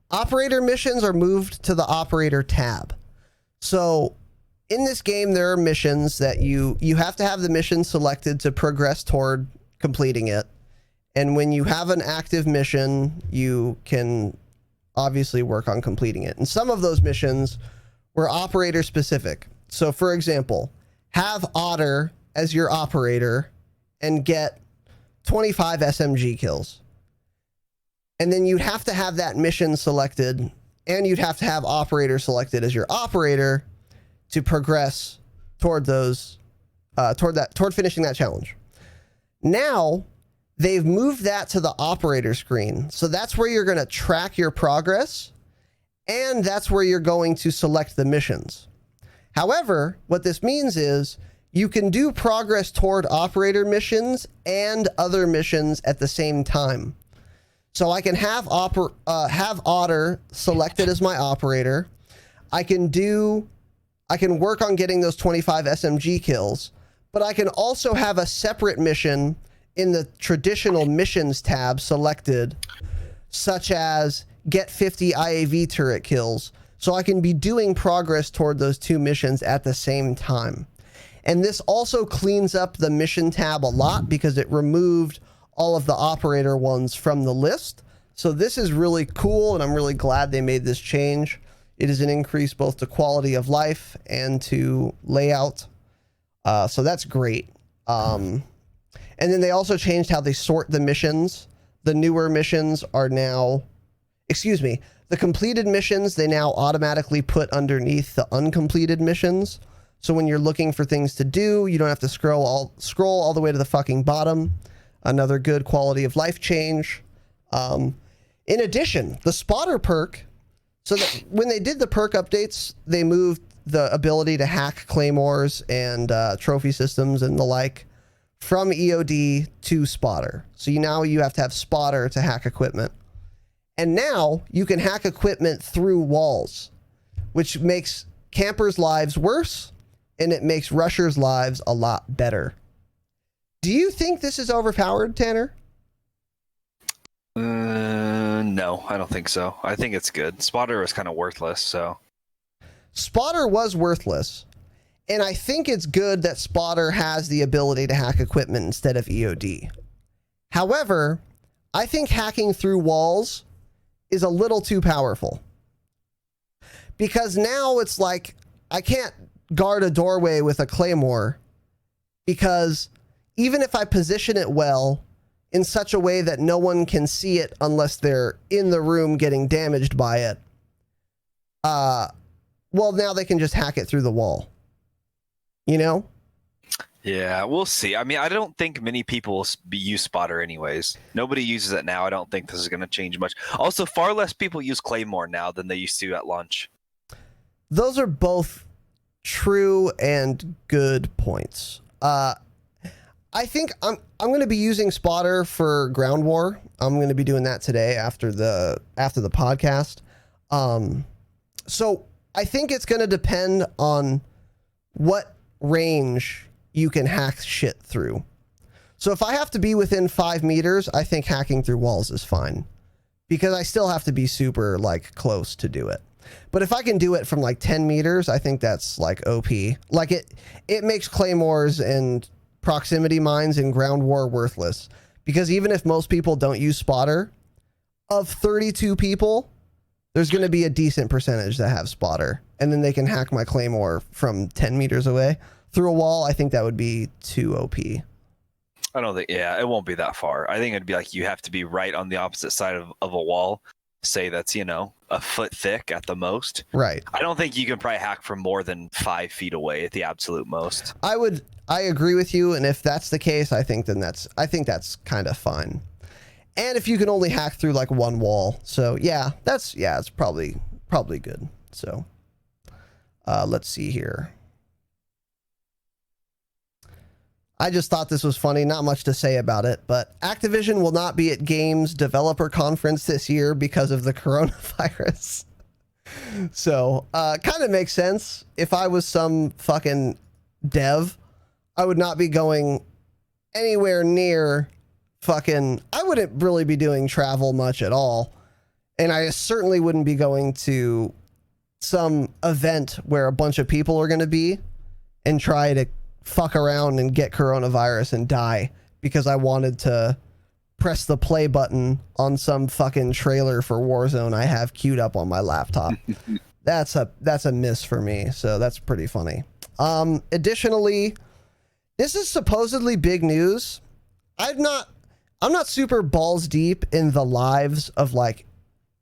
Operator missions are moved to the operator tab. So in this game, there are missions that you have to have the mission selected to progress toward completing it. And when you have an active mission, you can obviously work on completing it. And some of those missions were operator specific. So for example, have Otter as your operator and get 25 SMG kills. And then you'd have to have that mission selected, and you'd have to have operator selected as your operator to progress toward those, toward finishing that challenge. Now they've moved that to the operator screen. So that's where you're going to track your progress, and that's where you're going to select the missions. However, what this means is you can do progress toward operator missions and other missions at the same time. So I can have Otter selected as my operator. I can work on getting those 25 SMG kills, but I can also have a separate mission in the traditional missions tab selected, such as get 50 IAV turret kills. So I can be doing progress toward those two missions at the same time. And this also cleans up the mission tab a lot because it removed all of the operator ones from the list. So this is really cool, and I'm really glad they made this change. It is an increase both to quality of life and to layout. So that's great. And then they also changed how they sort the missions. The newer missions are now, the completed missions, they now automatically put underneath the uncompleted missions. So when you're looking for things to do, you don't have to scroll all the way to the fucking bottom. Another good quality of life change. In addition, the spotter perk, so that when they did the perk updates, they moved the ability to hack claymores and trophy systems and the like from EOD to spotter. So now you have to have spotter to hack equipment. And now you can hack equipment through walls, which makes campers' lives worse, and it makes rushers' lives a lot better. Do you think this is overpowered, Tanner? No, I don't think so. I think it's good. Spotter was kind of worthless, so. Spotter was worthless, and I think it's good that Spotter has the ability to hack equipment instead of EOD. However, I think hacking through walls is a little too powerful. Because now it's like, I can't guard a doorway with a claymore, because even if I position it well in such a way that no one can see it unless they're in the room getting damaged by it, well, now they can just hack it through the wall. You know? Yeah, we'll see. I mean, I don't think many people use Spotter anyways. Nobody uses it now. I don't think this is going to change much. Also, far less people use Claymore now than they used to at launch. Those are both true and good points. I think I'm going to be using Spotter for Ground War. I'm going to be doing that today after the podcast. So I think it's going to depend on what range you can hack shit through. So if I have to be within 5 meters, I think hacking through walls is fine, because I still have to be super like close to do it. But if I can do it from like 10 meters, I think that's like OP. Like it makes claymores and proximity mines in Ground War worthless, because even if most people don't use Spotter, of 32 people, there's going to be a decent percentage that have Spotter, and then they can hack my claymore from 10 meters away through a wall. I think that would be too OP. I don't think, yeah, it won't be that far. I think it'd be like you have to be right on the opposite side of a wall, say that's, a foot thick at the most. Right. I don't think you can probably hack from more than 5 feet away at the absolute most. I agree with you, and if that's the case, I think that's kind of fine. And if you can only hack through like one wall, so it's probably good. So let's see here. I just thought this was funny. Not much to say about it, but Activision will not be at Games Developer Conference this year because of the coronavirus. So kind of makes sense. If I was some fucking dev, I would not be going anywhere near I wouldn't really be doing travel much at all. And I certainly wouldn't be going to some event where a bunch of people are going to be and try to fuck around and get coronavirus and die because I wanted to press the play button on some fucking trailer for Warzone I have queued up on my laptop. That's a miss for me, so that's pretty funny. Additionally, this is supposedly big news. I'm not super balls deep in the lives of like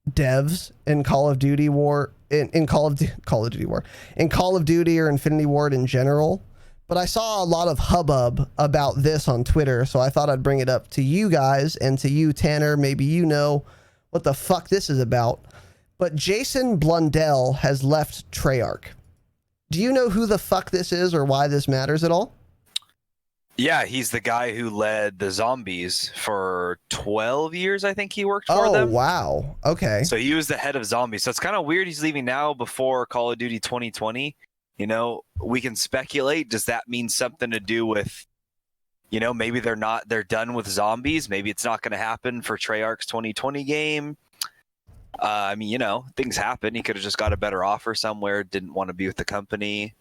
devs in Call of Duty War in Call of Duty War, in Call of Duty or Infinity Ward in general. But I saw a lot of hubbub about this on Twitter, so I thought I'd bring it up to you guys and to you, Tanner. Maybe you know what the fuck this is about. But Jason Blundell has left Treyarch. Do you know who the fuck this is or why this matters at all? Yeah, he's the guy who led the Zombies for 12 years, I think he worked for them. Oh, wow. Okay. So he was the head of Zombies. So it's kind of weird he's leaving now before Call of Duty 2020. You know, we can speculate. Does that mean something to do with, you know, maybe they're done with Zombies? Maybe it's not going to happen for Treyarch's 2020 game. I mean, you know, things happen. He could have just got a better offer somewhere, didn't want to be with the company.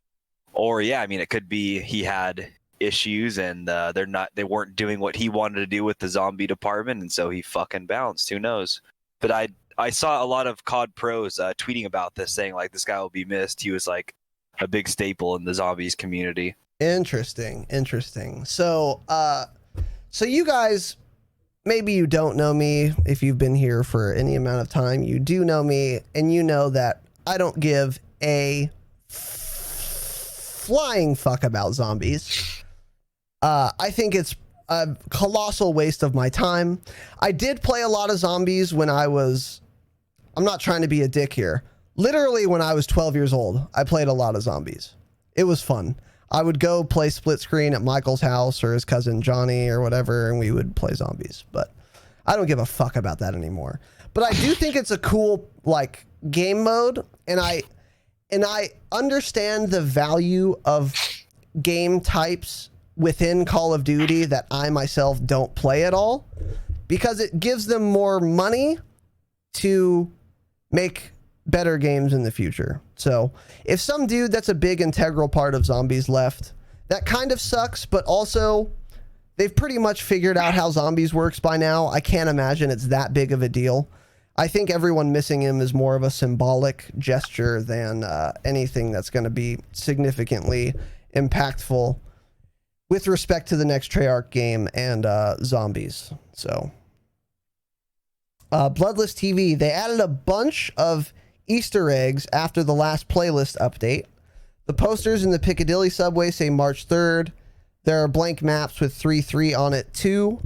Or, yeah, I mean, it could be he had issues and they weren't doing what he wanted to do with the zombie department, and so he fucking bounced. Who knows? But I saw a lot of COD pros tweeting about this, saying like this guy will be missed. He was like a big staple in the zombies community. Interesting. So you guys, maybe you don't know me. If you've been here for any amount of time, you do know me, and you know that I don't give a flying fuck about zombies. I think it's a colossal waste of my time. I did play a lot of zombies when I'm not trying to be a dick here. Literally when I was 12 years old, I played a lot of zombies. It was fun. I would go play split screen at Michael's house or his cousin Johnny or whatever, and we would play zombies. But I don't give a fuck about that anymore. But I do think it's a cool like game mode, and I understand the value of game types within Call of Duty that I myself don't play at all, because it gives them more money to make better games in the future. So if some dude that's a big integral part of Zombies left, that kind of sucks, but also they've pretty much figured out how Zombies works by now. I can't imagine it's that big of a deal. I think everyone missing him is more of a symbolic gesture than anything that's going to be significantly impactful with respect to the next Treyarch game and Zombies. So Bloodless TV, they added a bunch of Easter eggs after the last playlist update. The posters in the Piccadilly subway say March 3rd. There are blank maps with 3-3 on it too.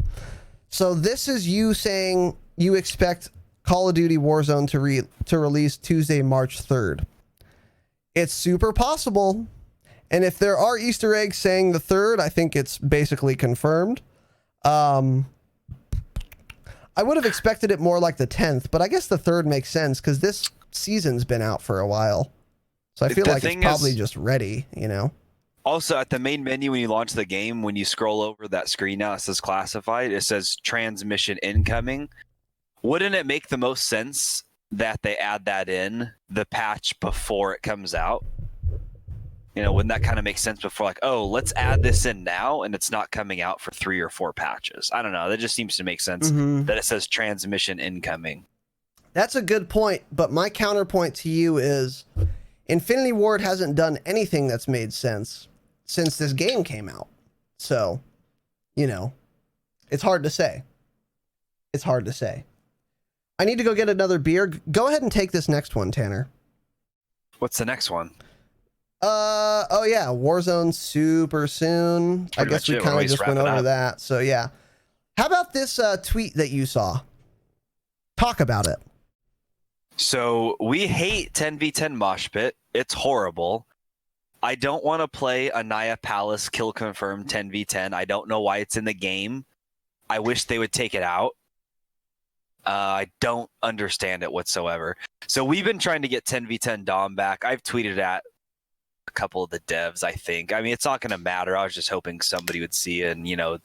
So this is you saying you expect Call of Duty Warzone to release Tuesday, March 3rd. It's super possible. And if there are Easter eggs saying the 3rd, I think it's basically confirmed. I would have expected it more like the 10th, but I guess the 3rd makes sense because this season's been out for a while. So I feel like it's probably just ready, you know? Also, at the main menu, when you launch the game, when you scroll over that screen now, it says classified. It says transmission incoming. Wouldn't it make the most sense that they add that in the patch before it comes out? You know, wouldn't that kind of make sense before, like, oh, let's add this in now, and it's not coming out for 3 or 4 patches? I don't know. That just seems to make sense that it says transmission incoming. That's a good point, but my counterpoint to you is Infinity Ward hasn't done anything that's made sense since this game came out. So, you know, it's hard to say. It's hard to say. I need to go get another beer. Go ahead and take this next one, Tanner. What's the next one? Oh yeah, Warzone super soon. I guess we kind of just went over that. So yeah. How about this tweet that you saw? Talk about it. So we hate 10v10 mosh pit. It's horrible. I don't want to play Anaya Palace kill confirmed 10v10. I don't know why it's in the game. I wish they would take it out. I don't understand it whatsoever. So we've been trying to get 10v10 Dom back. I've tweeted at a couple of the devs, I think. I mean, it's not going to matter. I was just hoping somebody would see it and, you know,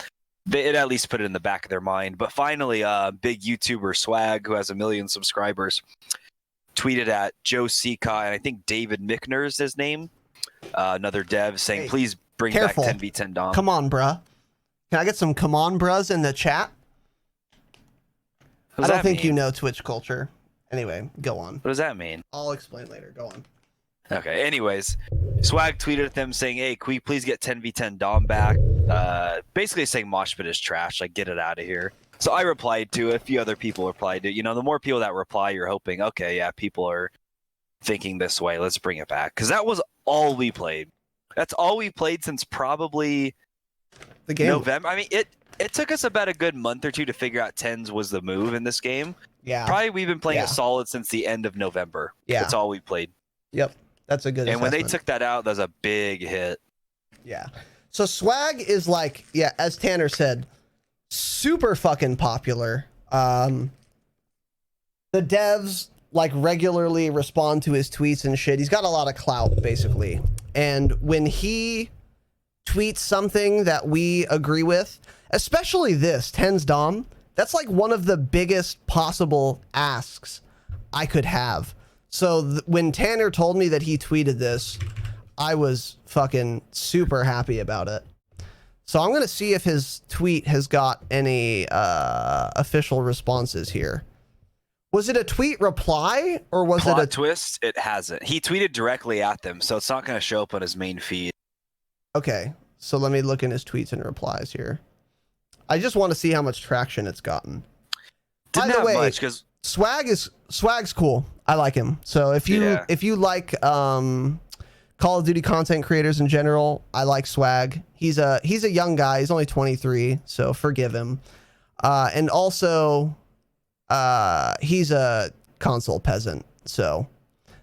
they'd at least put it in the back of their mind. But finally, big YouTuber Swag, who has 1 million subscribers, tweeted at Joe Seacott, and I think David Mickner is his name, another dev, saying, Hey, please bring careful. back 10v10 Dom. Come on, bruh. Can I get some come on, bruhs in the chat? I don't think you know Twitch culture. Anyway, go on. What does that mean? I'll explain later. Go on. Okay, anyways, Swag tweeted at them saying, hey, can we please get 10v10 Dom back? Basically saying Mosh Pit is trash, like, get it out of here. So I replied to it. A few other people replied to it. You know, the more people that reply, you're hoping, okay, yeah, people are thinking this way. Let's bring it back. Because that was all we played. That's all we played since probably the game. November. I mean, it took us about a good month or two to figure out 10s was the move in this game. Yeah. Probably we've been playing it solid since the end of November. Yeah. That's all we played. Yep. That's a good And when they assessment. took that out, that was a big hit. Yeah. So Swag is like, yeah, as Tanner said, super fucking popular. The devs like regularly respond to his tweets and shit. He's got a lot of clout, basically. And when he tweets something that we agree with, especially this, 10's Dom, that's like one of the biggest possible asks I could have. So when Tanner told me that he tweeted this, I was fucking super happy about it. So I'm going to see if his tweet has got any official responses here. Was it a tweet reply or was Plot it a twist? It hasn't. He tweeted directly at them, so it's not going to show up on his main feed. Okay, so let me look in his tweets and replies here. I just want to see how much traction it's gotten. Didn't By the have way, much because Swag's cool. I like him. So if you like Call of Duty content creators in general, I like Swag. He's a young guy. He's only 23, so forgive him. And also, he's a console peasant, so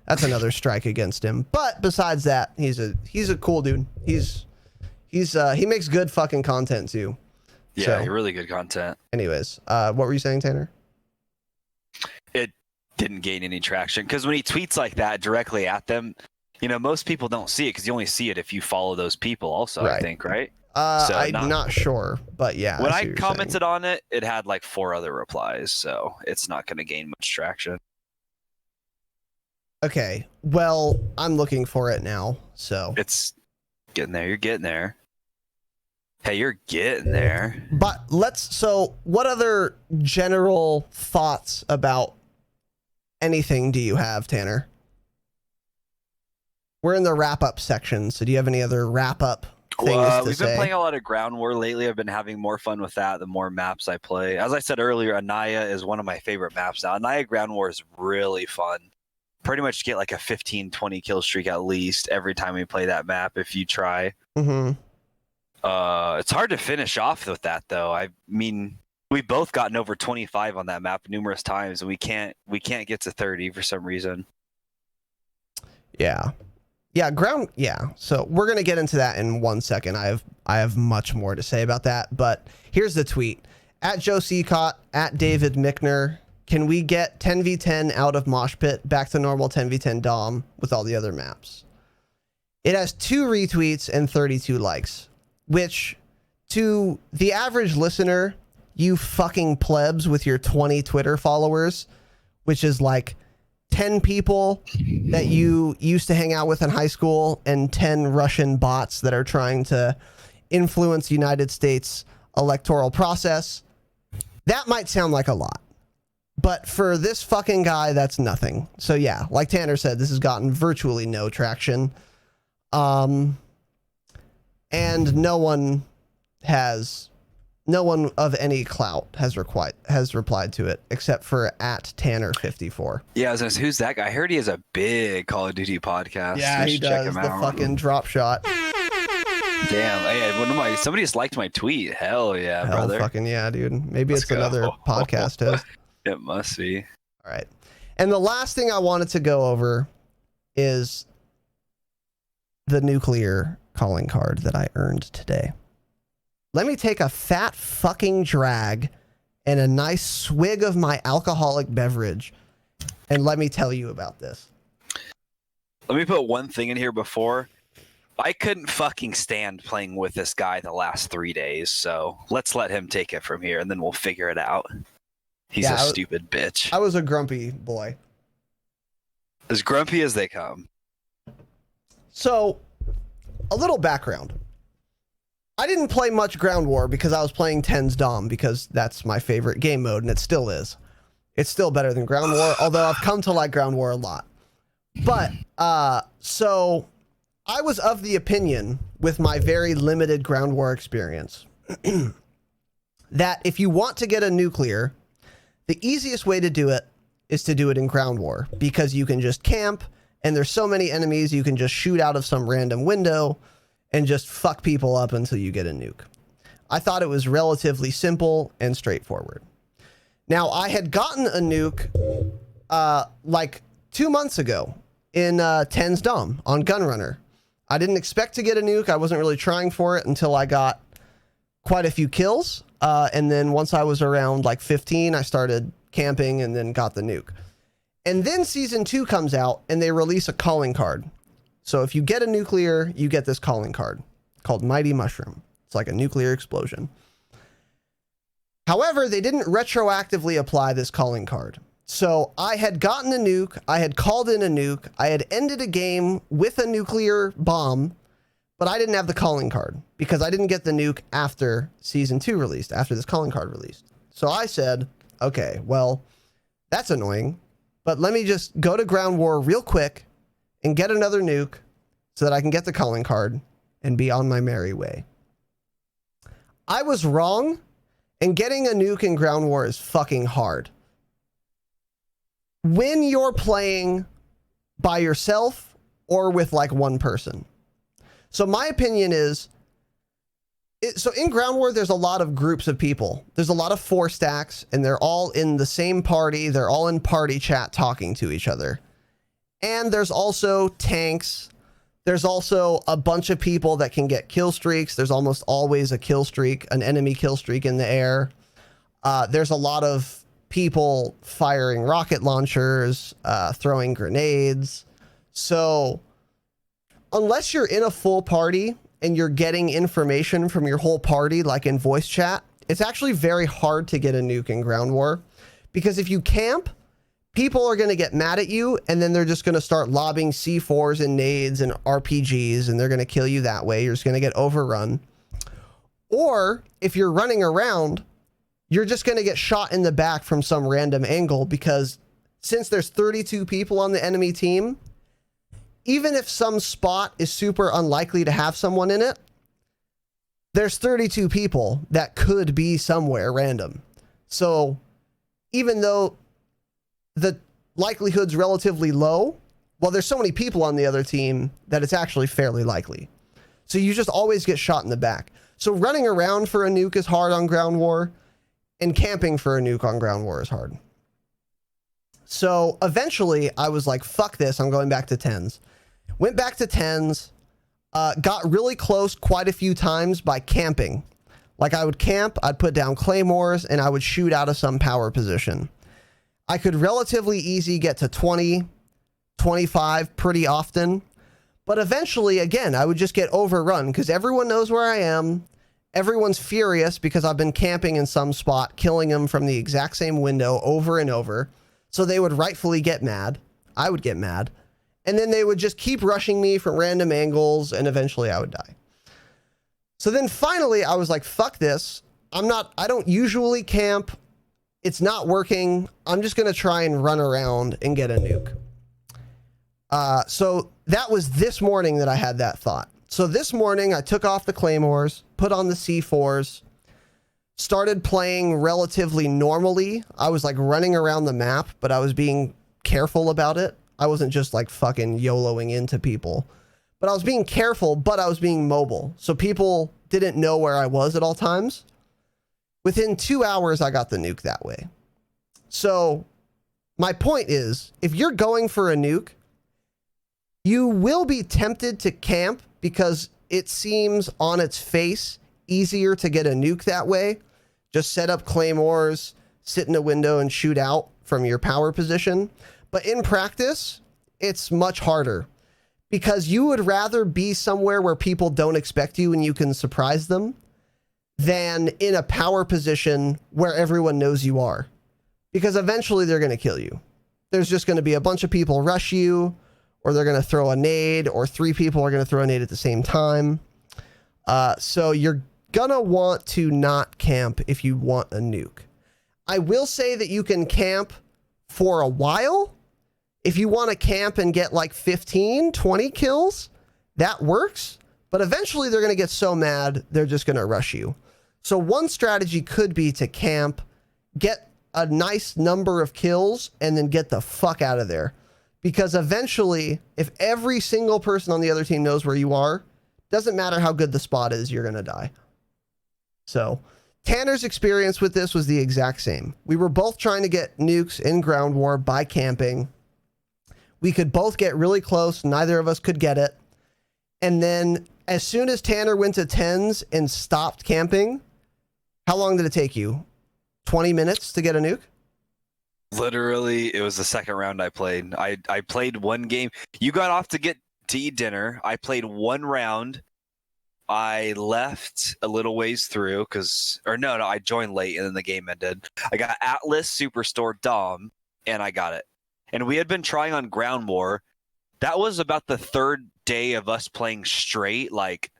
that's another strike against him. But besides that, he's a cool dude. He makes good fucking content too. yeah, So, really good content. anyways, what were you saying, Tanner? It didn't gain any traction because when he tweets like that directly at them, you know, most people don't see it because you only see it if you follow those people. Also, Right. I think, right? I'm not sure, but yeah. When see I what you're commented on it, it had like 4 other replies, so it's not going to gain much traction. okay, well, I'm looking for it now, so. It's getting there. You're getting there. Hey, you're getting there. But so what other general thoughts about anything do you have, Tanner? We're in the wrap-up section, so do you have any other wrap-up things to We've say? been playing a lot of Ground War lately. I've been having more fun with that the more maps I play. As I said earlier, Anaya is one of my favorite maps now. Anaya Ground War is really fun. Pretty much get like a 15, 20 kill streak at least every time we play that map if you try. Mm-hmm. It's hard to finish off with that though. I mean, we've both gotten over 25 on that map numerous times, and we can't get to 30 for some reason. Yeah. So we're gonna get into that in 1 second. I have much more to say about that, but here's the tweet. At Joe Seacott, at David Mickner, can we get 10v10 out of Mosh Pit back to normal 10v10 Dom with all the other maps? It has 2 retweets and 32 likes, which to the average listener, you fucking plebs with your 20 Twitter followers, which is like 10 people that you used to hang out with in high school and 10 Russian bots that are trying to influence the United States electoral process. That might sound like a lot, but for this fucking guy, that's nothing. So yeah, like Tanner said, this has gotten virtually no traction. And no one of any clout has replied to it except for at Tanner54. Yeah, I was gonna say, who's that guy? I heard he has a big Call of Duty podcast. Yeah, We he should check does. him The out. fucking Dropshot. Damn, hey, somebody just liked my tweet. Hell yeah, Hell brother. fucking yeah, dude. Maybe Let's it's go. another podcast host. It must be. All right. And the last thing I wanted to go over is the nuclear calling card that I earned today. Let me take a fat fucking drag and a nice swig of my alcoholic beverage, and let me tell you about this. Let me put one thing in here before. I couldn't fucking stand playing with this guy the last 3 days, so let's let him take it from here, and then we'll figure it out. He's a stupid bitch. I was a grumpy boy. As grumpy as they come. So, a little background. I didn't play much Ground War because I was playing 10's Dom because that's my favorite game mode, and it still is. It's still better than Ground War, although I've come to like Ground War a lot. But, so I was of the opinion with my very limited Ground War experience that if you want to get a nuclear, the easiest way to do it is to do it in Ground War because you can just camp and there's so many enemies you can just shoot out of some random window and just fuck people up until you get a nuke. I thought it was relatively simple and straightforward. Now, I had gotten a nuke like 2 months ago in 10's Dom on Gunrunner. I didn't expect to get a nuke. I wasn't really trying for it until I got quite a few kills. And then once I was around like 15, I started camping and then got the nuke. And then season 2 comes out and they release a calling card. So if you get a nuclear, you get this calling card called Mighty Mushroom. It's like a nuclear explosion. However, they didn't retroactively apply this calling card. So I had gotten a nuke, I had called in a nuke, I had ended a game with a nuclear bomb, but I didn't have the calling card because I didn't get the nuke after season 2 released, after this calling card released. So I said, okay, well, that's annoying, but let me just go to Ground War real quick and get another nuke so that I can get the calling card and be on my merry way. I was wrong, and getting a nuke in Ground War is fucking hard. When you're playing by yourself or with like one person. So my opinion is, so in Ground War, there's a lot of groups of people. There's a lot of 4 stacks and they're all in the same party. They're all in party chat talking to each other. And there's also tanks. There's also a bunch of people that can get kill streaks. There's almost always a kill streak, an enemy kill streak in the air. There's a lot of people firing rocket launchers, throwing grenades. So unless you're in a full party and you're getting information from your whole party, like in voice chat, it's actually very hard to get a nuke in Ground War because if you camp, people are going to get mad at you and then they're just going to start lobbing C4s and nades and RPGs and they're going to kill you that way. You're just going to get overrun. Or if you're running around, you're just going to get shot in the back from some random angle because since there's 32 people on the enemy team, even if some spot is super unlikely to have someone in it, there's 32 people that could be somewhere random. So even though the likelihood's relatively low, well, there's so many people on the other team that it's actually fairly likely. So you just always get shot in the back. So running around for a nuke is hard on Ground War, and camping for a nuke on Ground War is hard. So eventually I was like, fuck this, I'm going back to 10's. Went back to 10's, got really close quite a few times by camping. Like I would camp, I'd put down claymores, and I would shoot out of some power position. I could relatively easy get to 20, 25 pretty often. But eventually, again, I would just get overrun because everyone knows where I am. Everyone's furious because I've been camping in some spot, killing them from the exact same window over and over. So they would rightfully get mad. I would get mad. And then they would just keep rushing me from random angles, and eventually I would die. So then finally I was like, fuck this. I don't usually camp. It's not working. I'm just going to try and run around and get a nuke. So that was this morning that I had that thought. So this morning I took off the claymores, put on the C4s, started playing relatively normally. I was like running around the map, but I was being careful about it. I wasn't just like fucking YOLOing into people, but I was being careful, but I was being mobile. So people didn't know where I was at all times. Within 2 hours, I got the nuke that way. So my point is, if you're going for a nuke, you will be tempted to camp because it seems on its face easier to get a nuke that way. Just set up claymores, sit in a window and shoot out from your power position. But in practice, it's much harder because you would rather be somewhere where people don't expect you and you can surprise them than in a power position where everyone knows you are, because eventually they're going to kill you. there's just going to be a bunch of people rush you, or they're going to throw a nade, or 3 people are going to throw a nade at the same time. So you're going to want to not camp if you want a nuke. I will say that you can camp for a while. If you want to camp and get like 15, 20 kills, that works. But eventually they're going to get so mad, they're just going to rush you. So one strategy could be to camp, get a nice number of kills, and then get the fuck out of there. Because eventually, if every single person on the other team knows where you are, doesn't matter how good the spot is, you're going to die. So Tanner's experience with this was the exact same. We were both trying to get nukes in ground war by camping. We could both get really close. Neither of us could get it. And then as soon as Tanner went to 10s and stopped camping, how long did it take you? 20 minutes to get a nuke? Literally, it was the second round I played. I played one game. You got off to eat dinner. I played one round. I left a little ways through I joined late and then the game ended. I got Atlas Superstore Dom and I got it. And we had been trying on ground war. That was about the 3rd day of us playing straight, like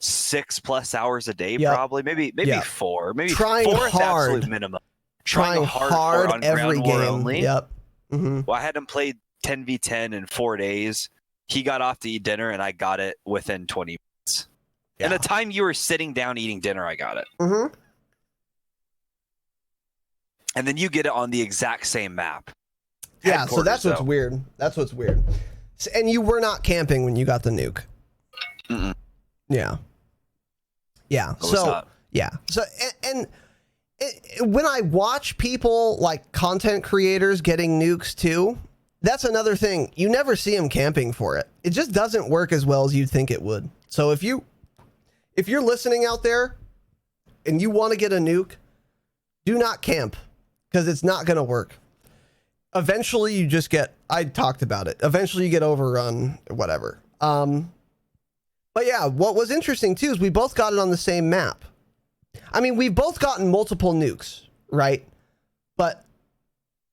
6+ hours a day, probably. Maybe 4. Maybe trying 4 is hard. absolute minimum. Trying hard on every ground war game. only. Yep. Mm-hmm. Well, I had him play 10v10 in 4 days. He got off to eat dinner and I got it within 20 minutes. Yeah. And the time you were sitting down eating dinner, I got it. Mm-hmm. And then you get it on the exact same map. Yeah, so that's what's weird. That's what's weird. And you were not camping when you got the nuke. Mm-mm. Yeah. Yeah. So, yeah. So, and when I watch people like content creators getting nukes too, that's another thing. You never see them camping for it. It just doesn't work as well as you'd think it would. So if you're listening out there and you want to get a nuke, do not camp because it's not going to work. Eventually you just I talked about it. Eventually you get overrun, whatever. But yeah, what was interesting too is we both got it on the same map. I mean, we've both gotten multiple nukes, right? But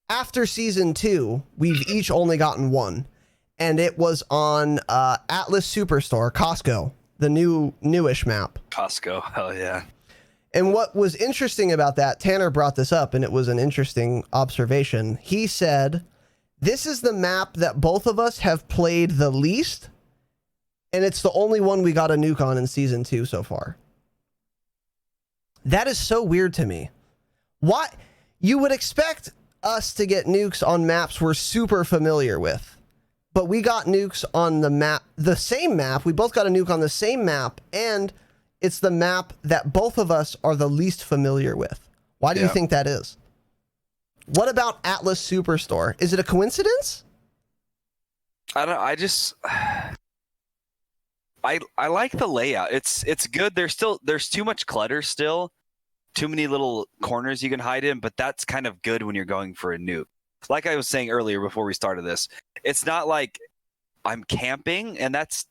after season 2, we've each only gotten one. And it was on Atlas Superstore, Costco, the newish map. Costco, hell yeah. And what was interesting about that, Tanner brought this up, and it was an interesting observation. He said, this is the map that both of us have played the least, and it's the only one we got a nuke on in season 2 so far. That is so weird to me. Why? You would expect us to get nukes on maps we're super familiar with, but we got nukes on the same map. We both got a nuke on the same map, and it's the map that both of us are the least familiar with. Why do you think that is? What about Atlas Superstore? Is it a coincidence? I like the layout. It's good. There's too much clutter still. Too many little corners you can hide in, but that's kind of good when you're going for a nuke. Like I was saying earlier before we started this, it's not like I'm camping and that's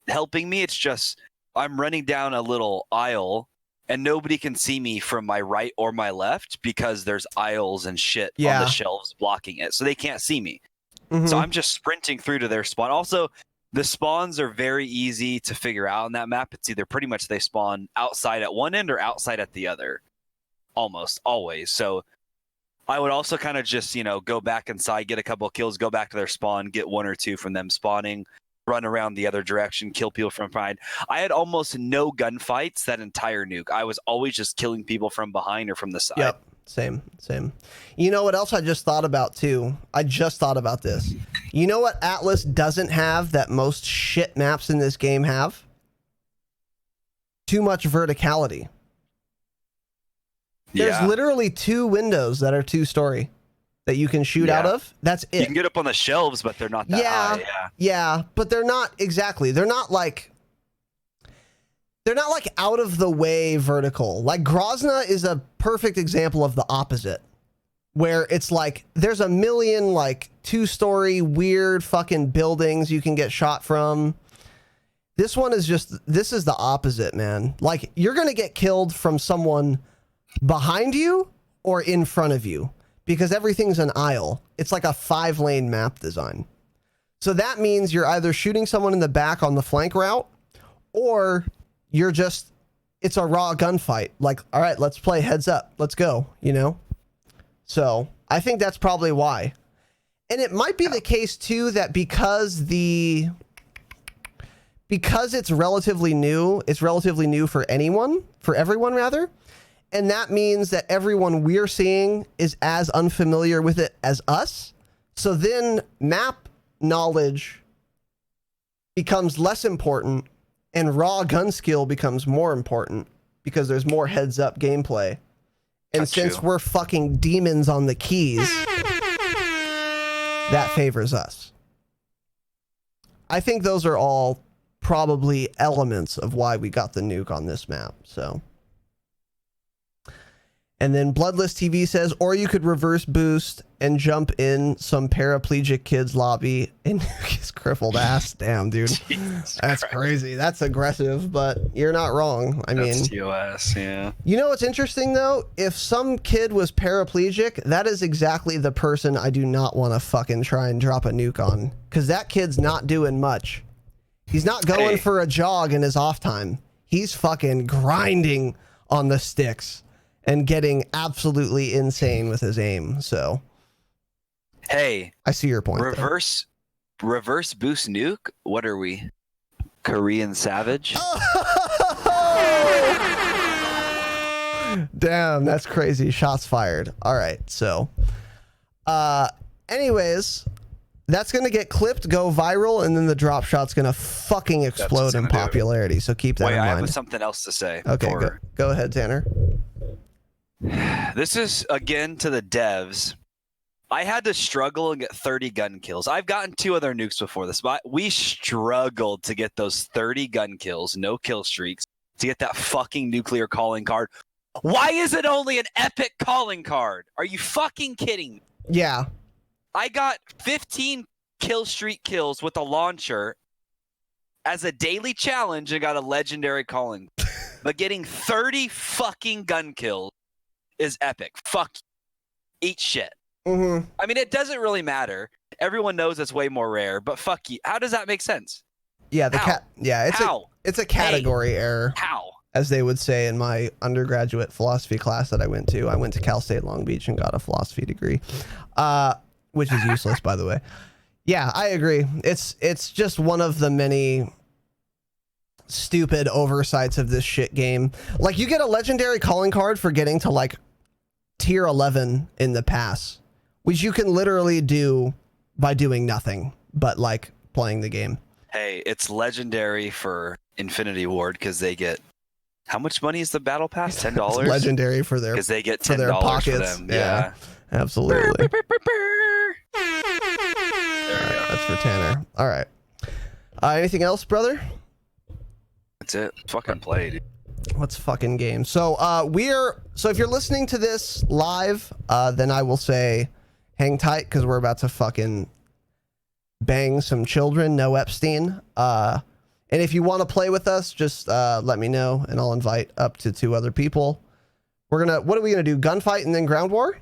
helping me. It's just I'm running down a little aisle and nobody can see me from my right or my left because there's aisles and shit on the shelves blocking it. So they can't see me. Mm-hmm. So I'm just sprinting through to their spawn. Also, the spawns are very easy to figure out on that map. It's either pretty much they spawn outside at one end or outside at the other. Almost always. So I would also kind of just, go back inside, get a couple of kills, go back to their spawn, get 1 or 2 from them spawning, run around the other direction, kill people from behind. I had almost no gunfights that entire nuke. I was always just killing people from behind or from the side. Yep. Same. You know what else I just thought about too? I just thought about this. You know what Atlas doesn't have that most shit maps in this game have? Too much verticality. There's literally 2 windows that are 2-story that you can shoot out of. That's it. You can get up on the shelves, but they're not that high. Yeah, but they're not exactly. They're not like out of the way vertical. Like Grozna is a perfect example of the opposite, where it's like there's a million like 2-story weird fucking buildings you can get shot from. This is the opposite, man. Like you're going to get killed from someone behind you or in front of you because everything's an aisle. It's like a 5-lane map design. So that means you're either shooting someone in the back on the flank route, or you're just, it's a raw gunfight. Like, all right, let's play heads up. Let's go, you know? So I think that's probably why. And it might be the case too that because it's relatively new for everyone rather. And that means that everyone we're seeing is as unfamiliar with it as us. So then map knowledge becomes less important and raw gun skill becomes more important because there's more heads up gameplay. And since we're fucking demons on the keys, that favors us. I think those are all probably elements of why we got the nuke on this map. So, and then Bloodless TV says, or you could reverse boost and jump in some paraplegic kid's lobby and nuke his crippled ass. Damn, dude. That's crazy. That's aggressive, but you're not wrong. I mean, TOS, yeah. You know what's interesting though? If some kid was paraplegic, that is exactly the person I do not want to fucking try and drop a nuke on, because that kid's not doing much. He's not going for a jog in his off time. He's fucking grinding on the sticks and getting absolutely insane with his aim. So, hey, I see your point. Reverse boost nuke. What are we? Korean Savage? Damn, that's crazy. Shots fired. All right. So, anyways, that's going to get clipped, go viral, and then the drop shot's going to fucking explode in popularity. So keep that in mind. I have something else to say. Okay, go ahead, Tanner. This is, again, to the devs. I had to struggle and get 30 gun kills. I've gotten 2 other nukes before this, but we struggled to get those 30 gun kills, no kill streaks, to get that fucking nuclear calling card. Why is it only an epic calling card? Are you fucking kidding me? Yeah. I got 15 kill streak kills with a launcher as a daily challenge and got a legendary calling. But getting 30 fucking gun kills is epic. Fuck. Eat shit. Mm-hmm. I mean, it doesn't really matter. Everyone knows it's way more rare, but fuck you. How does that make sense? Yeah, it's a category error. How? As they would say in my undergraduate philosophy class that I went to. I went to Cal State Long Beach and got a philosophy degree. Which is useless, by the way. Yeah, I agree. It's just one of the many stupid oversights of this shit game. Like, you get a legendary calling card for getting to like tier 11 in the pass, which you can literally do by doing nothing but like playing the game. Hey, it's legendary for Infinity Ward because they get, how much money is the battle pass? $10? Legendary for their, because they get $10 for their pockets. For them. Yeah. Absolutely. There we go. That's for Tanner. All right. Anything else, brother? That's it. Fucking play, dude. What's fucking game? So so if you're listening to this live, then I will say hang tight because we're about to fucking bang some children. No Epstein. And if you want to play with us, just let me know and I'll invite up to 2 other people. What are we gonna do? Gunfight and then ground war?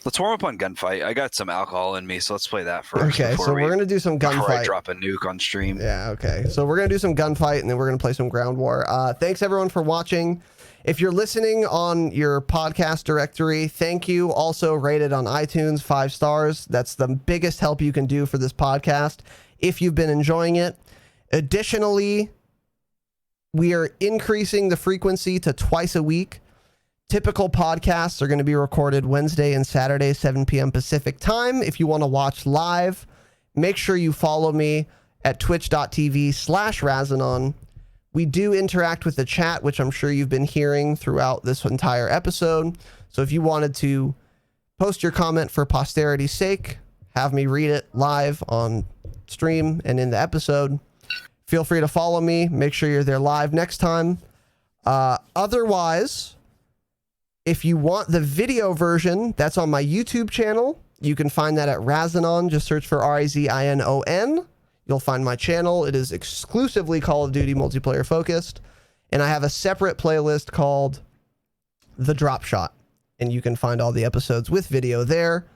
Let's warm up on gunfight. I got some alcohol in me, so let's play that first. Okay, so we're gonna do some gunfight. Before I drop a nuke on stream. Yeah, okay. So we're gonna do some gunfight and then we're gonna play some ground war. Thanks everyone for watching. If you're listening on your podcast directory, thank you. Also rated on iTunes 5 stars. That's the biggest help you can do for this podcast if you've been enjoying it. Additionally, we are increasing the frequency to twice a week. Typical podcasts are going to be recorded Wednesday and Saturday, 7 p.m. Pacific time. If you want to watch live, make sure you follow me at twitch.tv/Razanon. We do interact with the chat, which I'm sure you've been hearing throughout this entire episode. So if you wanted to post your comment for posterity's sake, have me read it live on stream and in the episode, feel free to follow me. Make sure you're there live next time. Otherwise, if you want the video version, that's on my YouTube channel. You can find that at Razanon. Just search for Razinon. You'll find my channel. It is exclusively Call of Duty multiplayer focused. And I have a separate playlist called The Dropshot. and you can find all the episodes with video there.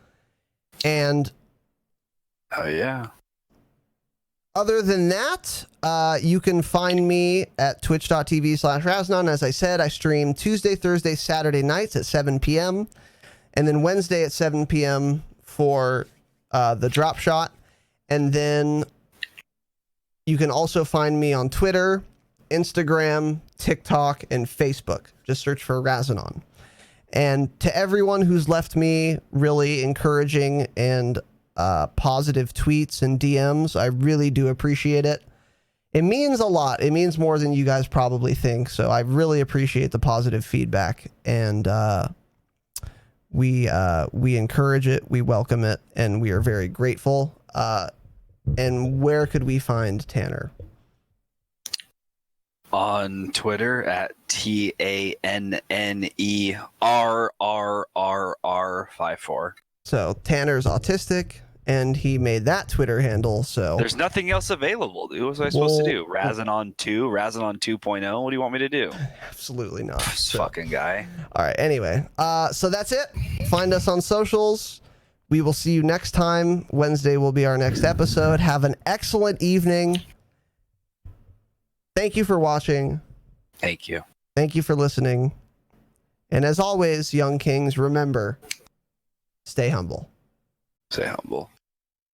And oh yeah. Other than that, you can find me at twitch.tv/Raznon. As I said, I stream Tuesday, Thursday, Saturday nights at 7 p.m. and then Wednesday at 7 p.m. for the Dropshot. And then you can also find me on Twitter, Instagram, TikTok, and Facebook. Just search for Raznon. And to everyone who's left me really encouraging and positive tweets and DMs, I really do appreciate it. It means a lot. It means more than you guys probably think. So I really appreciate the positive feedback, and we encourage it, we welcome it, and we are very grateful. And where could we find Tanner? On Twitter at TANNERRRR54. So Tanner's autistic, and he made that Twitter handle. So there's nothing else available, dude. What was I supposed to do? Razzonon 2, Razzonon 2.0. What do you want me to do? Absolutely not. This fucking guy. All right. Anyway, so that's it. Find us on socials. We will see you next time. Wednesday will be our next episode. Have an excellent evening. Thank you for watching. Thank you. Thank you for listening. And as always, young kings, remember, stay humble. Stay humble.